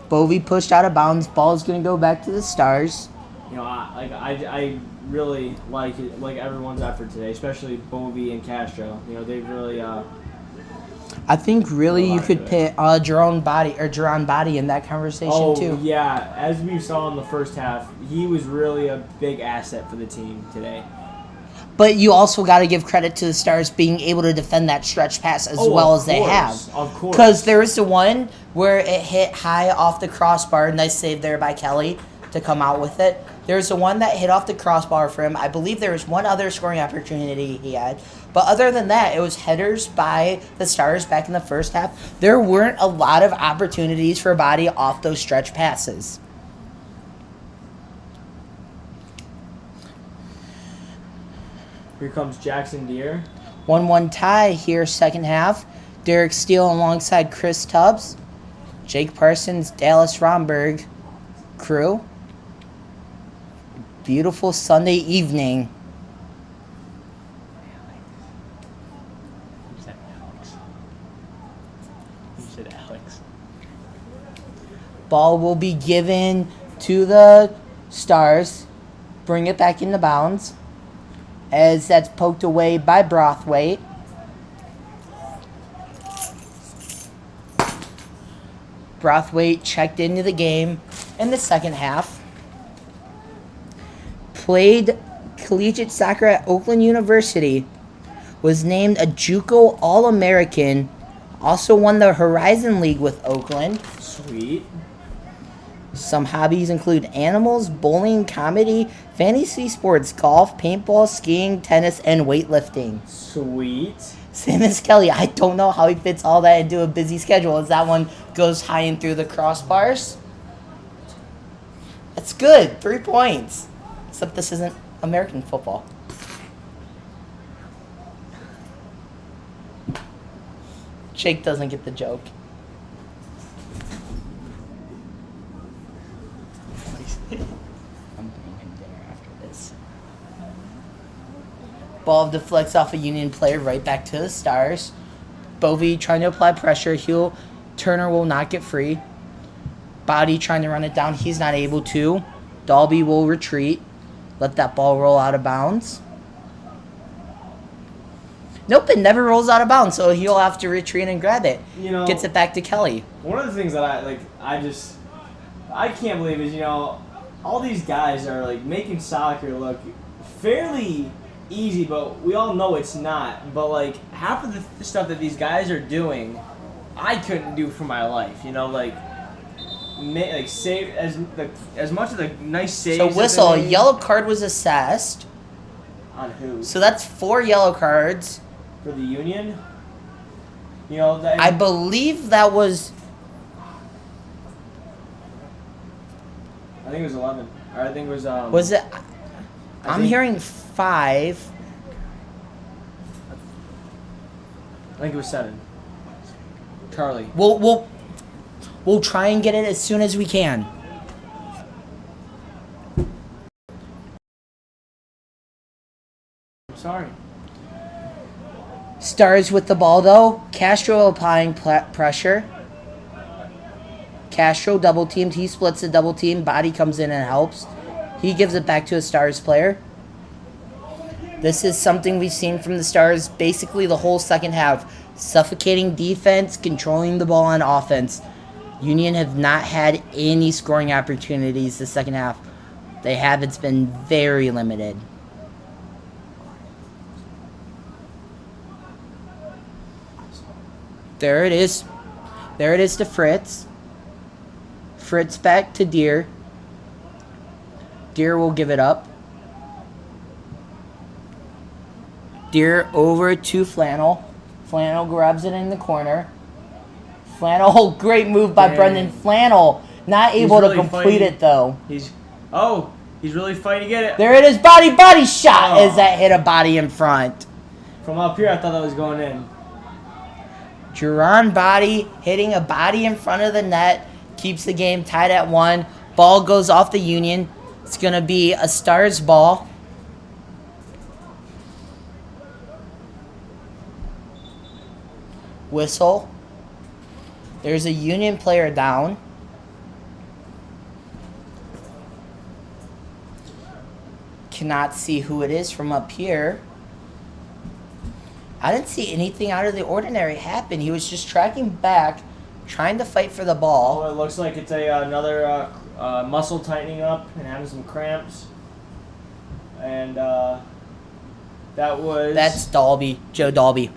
Bovey pushed out of bounds. Ball's going to go back to the Stars. I really like it, like everyone's effort today, especially Bovey and Castro. They've really I think really A you lot could to put Jerron Body in that conversation too. Yeah, as we saw in the first half, he was really a big asset for the team today. But you also got to give credit to the Stars being able to defend that stretch pass as well as they have. Of course. Because there was the one where it hit high off the crossbar. Nice save there by Kelly to come out with it. There's the one that hit off the crossbar for him. I believe there was one other scoring opportunity he had. But other than that, it was headers by the Stars back in the first half. There weren't a lot of opportunities for Body off those stretch passes. Here comes Jackson Deere. 1-1 tie here, second half. Derek Steele alongside Chris Tubbs. Jake Parsons, Dallas Romberg crew. Beautiful Sunday evening. You said Alex. You said Alex. Ball will be given to the Stars. Bring it back into bounds. As that's poked away by Brathwaite. Brathwaite checked into the game in the second half. Played collegiate soccer at Oakland University. Was named a JUCO All-American. Also won the Horizon League with Oakland. Sweet. Some hobbies include animals, bowling, comedy, fantasy sports, golf, paintball, skiing, tennis, and weightlifting. Sweet. Same as Kelly. I don't know how he fits all that into a busy schedule, as that one goes high and through the crossbars. That's good. 3 points. Except this isn't American football. Jake doesn't get the joke. I'm bringing him dinner after this. Ball deflects off a Union player right back to the Stars. Bovey trying to apply pressure. Turner will not get free. Body trying to run it down. He's not able to. Dalby will retreat. Let that ball roll out of bounds. Nope, it never rolls out of bounds, so he'll have to retreat and grab it. You know, Gets it back to Kelly. one of the things that I can't believe is, all these guys are like making soccer look fairly easy, but we all know it's not. But like half of the stuff that these guys are doing, I couldn't do for my life. Save as much of the nice saves. So that whistle, they a made- yellow card was assessed. on who So that's 4 yellow cards. for the Union. That I believe that was... I think it was 11. Or I think it was Was it... I I'm think- hearing 5. I think it was 7. Charlie. We'll try and get it as soon as we can. Sorry. Stars with the ball, though. Castro applying pressure. Castro double teamed. He splits the double team. Body comes in and helps. He gives it back to a Stars player. This is something we've seen from the Stars basically the whole second half. Suffocating defense, controlling the ball on offense. Union have not had any scoring opportunities the second half. They have. It's been very limited. There it is. There it is to Fritz. Fritz back to Deer. Deer will give it up. Deer over to Flannel. Flannel grabs it in the corner. Flannel, great move by Dang. Brendan Flannel. Not He's able really to complete fighting. it though. He's really fighting to get it. There it is, body shot Oh. as that hit a body in front. From up here, I thought that was going in. Duran Body hitting a body in front of the net. Keeps the game tied at 1. Ball goes off the Union. It's going to be a Stars ball. Whistle. There's a Union player down. Cannot see who it is from up here. I didn't see anything out of the ordinary happen. He was just tracking back, trying to fight for the ball. Oh, it looks like it's another muscle tightening up and having some cramps. And that was... That's Dalby, Joe Dalby.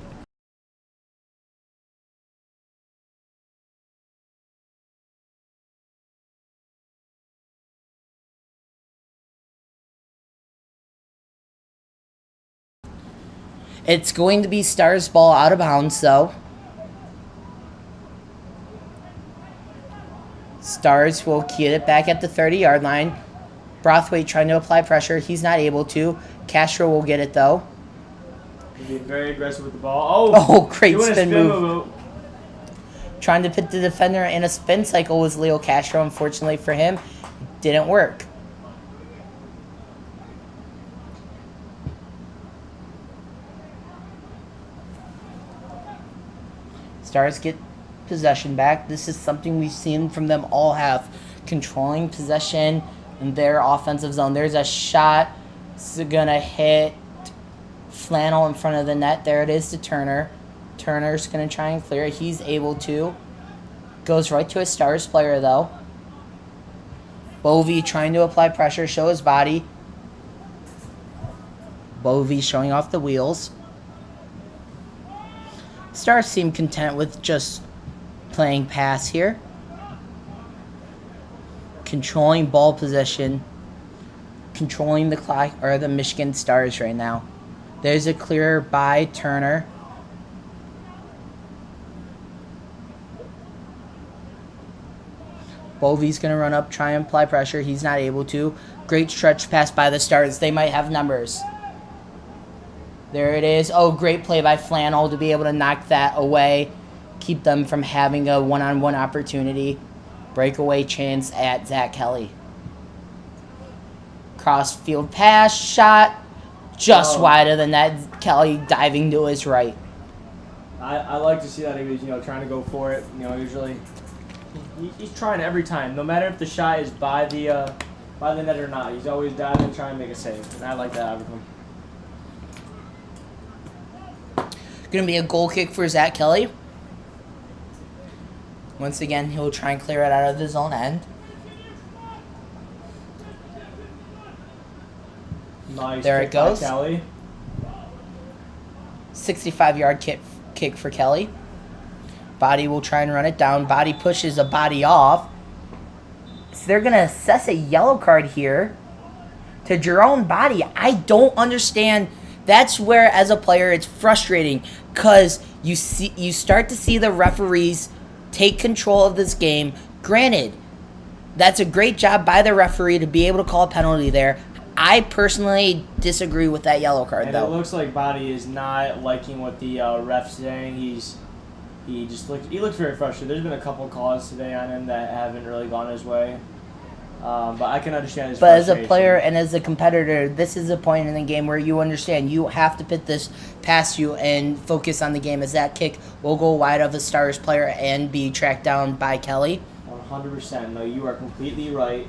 It's going to be Stars ball out of bounds, though. Stars will get it back at the 30-yard line. Brothwaite trying to apply pressure. He's not able to. Castro will get it, though. He's being very aggressive with the ball. Oh, great doing a spin move. Trying to put the defender in a spin cycle was Leo Castro. Unfortunately for him, it didn't work. Stars get possession back. This is something we've seen from them all have. Controlling possession in their offensive zone. There's a shot. It's going to hit Flannel in front of the net. There it is to Turner. Turner's going to try and clear it. He's able to. Goes right to a Stars player, though. Bovey trying to apply pressure, show his body. Bovey showing off the wheels. Stars seem content with just playing pass here. Controlling ball possession. Controlling the clock, or the Michigan Stars right now. There's a clear by Turner. Bovey's going to run up, try and apply pressure. He's not able to. Great stretch pass by the Stars. They might have numbers. There it is. Oh, great play by Flannel to be able to knock that away. keep them from having a one-on-one opportunity. Breakaway chance at Zach Kelly. Cross-field pass, shot, just wider than that. Kelly diving to his right. I like to see that he was, trying to go for it. Usually he's trying every time, no matter if the shot is by the net or not. He's always diving and trying to make a save, and I like that out of him. Going to be a goal kick for Zach Kelly. Once again, he'll try and clear it out of his own end. Nice. There it goes. Kelly. 65-yard kick for Kelly. Body will try and run it down. Body pushes a body off. So they're going to assess a yellow card here to Jerome Body. I don't understand. That's where, as a player, it's frustrating because you start to see the referees take control of this game. Granted, that's a great job by the referee to be able to call a penalty there. I personally disagree with that yellow card, and though. It looks like Body is not liking what the ref's saying. He looks very frustrated. There's been a couple calls today on him that haven't really gone his way. But I can understand his frustration. As a player and as a competitor, this is a point in the game where you understand you have to put this past you and focus on the game, as that kick will go wide of a Stars player and be tracked down by Kelly. 100%. No, you are completely right.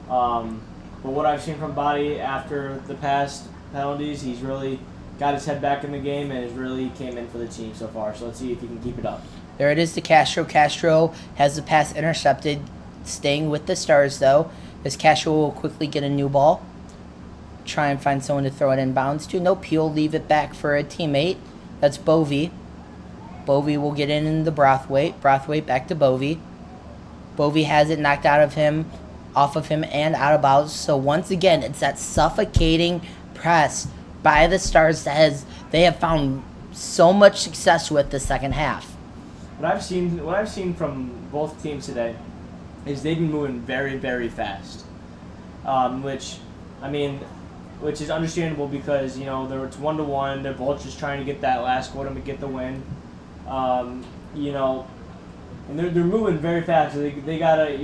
But what I've seen from Body after the past penalties, he's really got his head back in the game and has really came in for the team so far. So let's see if he can keep it up. There it is to Castro. Castro has the pass intercepted, staying with the Stars, though, as Castro will quickly get a new ball. Try and find someone to throw it inbounds to. Nope, he'll leave it back for a teammate. That's Bovey. Bovey will get in the Brathwaite. Brathwaite back to Bovey. Bovey has it knocked out of him, off of him, and out of bounds. So once again, it's that suffocating press by the Stars that they have found so much success with the second half. What I've seen from both teams today is they've been moving very, very fast, which is understandable because it's 1-1. They're both just trying to get that last goal to get the win, and they're moving very fast. So they gotta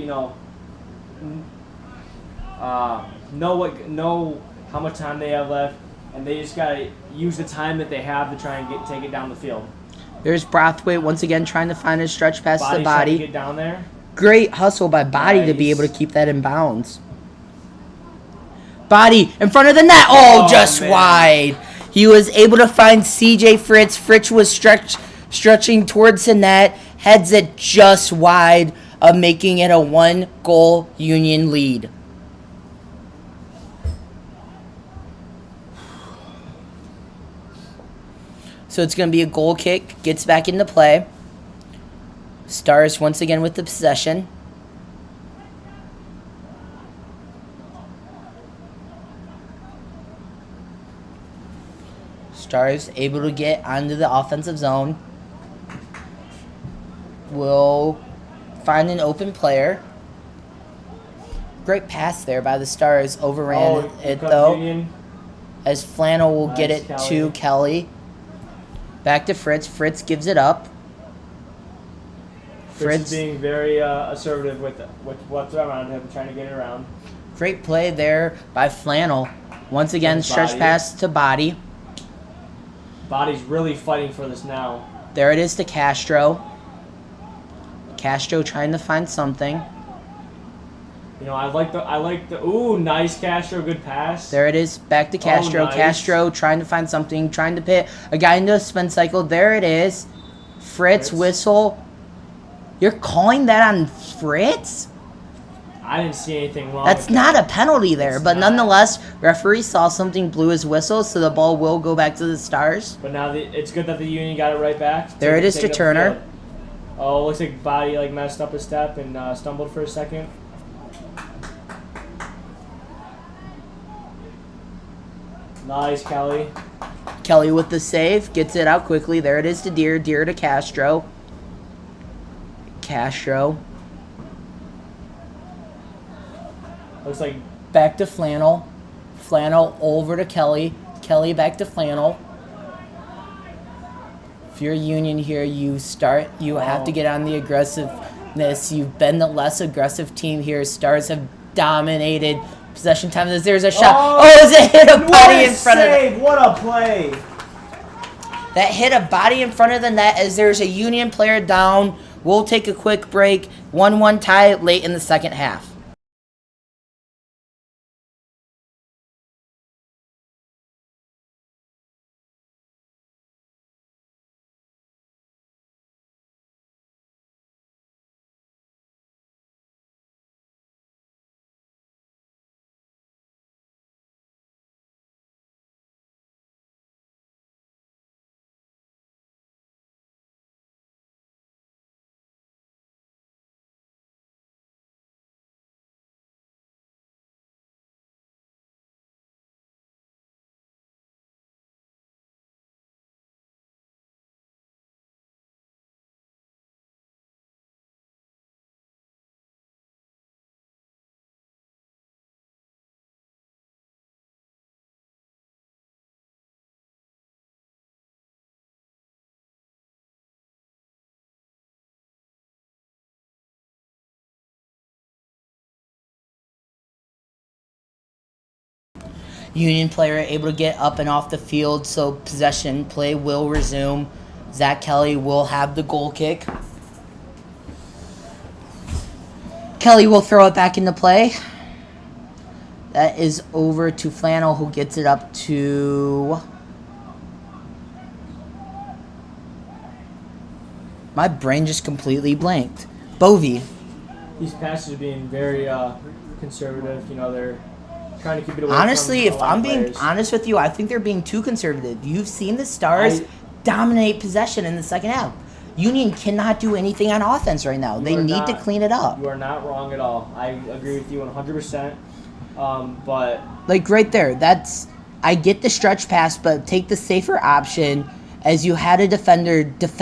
know how much time they have left, and they just gotta use the time that they have to try and take it down the field. There's Brathwaite once again trying to find a stretch pass to Trying Body. to get down there. Great hustle by Body to be able to keep that in bounds. Body in front of the net. Oh, just man. wide. He was able to find CJ Fritz. Fritz was stretching towards the net. Heads it just wide, of making it a 1-goal Union lead. So it's going to be a goal kick. Gets back into play. Stars once again with the possession. Stars able to get onto the offensive zone. Will find an open player. Great pass there by the Stars. Overran it though. Union. As Flannel will get it Nice, to Kelly. Back to Fritz. Fritz gives it up. Fritz is being very assertive with what's around him, trying to get it around. Great play there by Flannel. Once again, stretch Body. pass to Body. Body's really fighting for this now. There it is to Castro. Castro trying to find something. I like the ooh, nice Castro, good pass. There it is, back to Castro. nice. Castro trying to find something, trying to pit a guy into a spin cycle. There it is. Fritz whistle. You're calling that on Fritz? I didn't see anything wrong. That's with not that. a penalty there, It's but not. nonetheless, referee saw something, blew his whistle, so the ball will go back to the Stars. But now it's good that the Union got it right back. There it is Take to up the Turner. field. Oh, looks like Body messed up a step and stumbled for a second. Nice, Kelly. Kelly with the save, gets it out quickly. There it is to Deer. Deer to Castro. Castro. Looks like Back to Flannel. Flannel over to Kelly. Kelly back to Flannel. you're Union here, you have to get on the aggressiveness. You've been the less aggressive team here. Stars have dominated possession time. There's a shot. Oh, it hit a body in front of save! What a play! that hit a body in front of the net as there's a Union player down. We'll take a quick break. 1-1 tie late in the second half. Union player able to get up and off the field, so possession play will resume. Zach Kelly will have the goal kick. Kelly will throw it back into play. That is over to Flannel, who gets it up to... My brain just completely blanked. Bovey. These passes are being very conservative. You know, they're trying to keep it away Honestly, from if a lot I'm of being players. honest with you, I think they're being too conservative. You've seen the Stars dominate possession in the second half. Union cannot do anything on offense right now. They need to clean it up. You are not wrong at all. I agree with you 100%. But Like right there, I get the stretch pass, but take the safer option as you had a defender defend.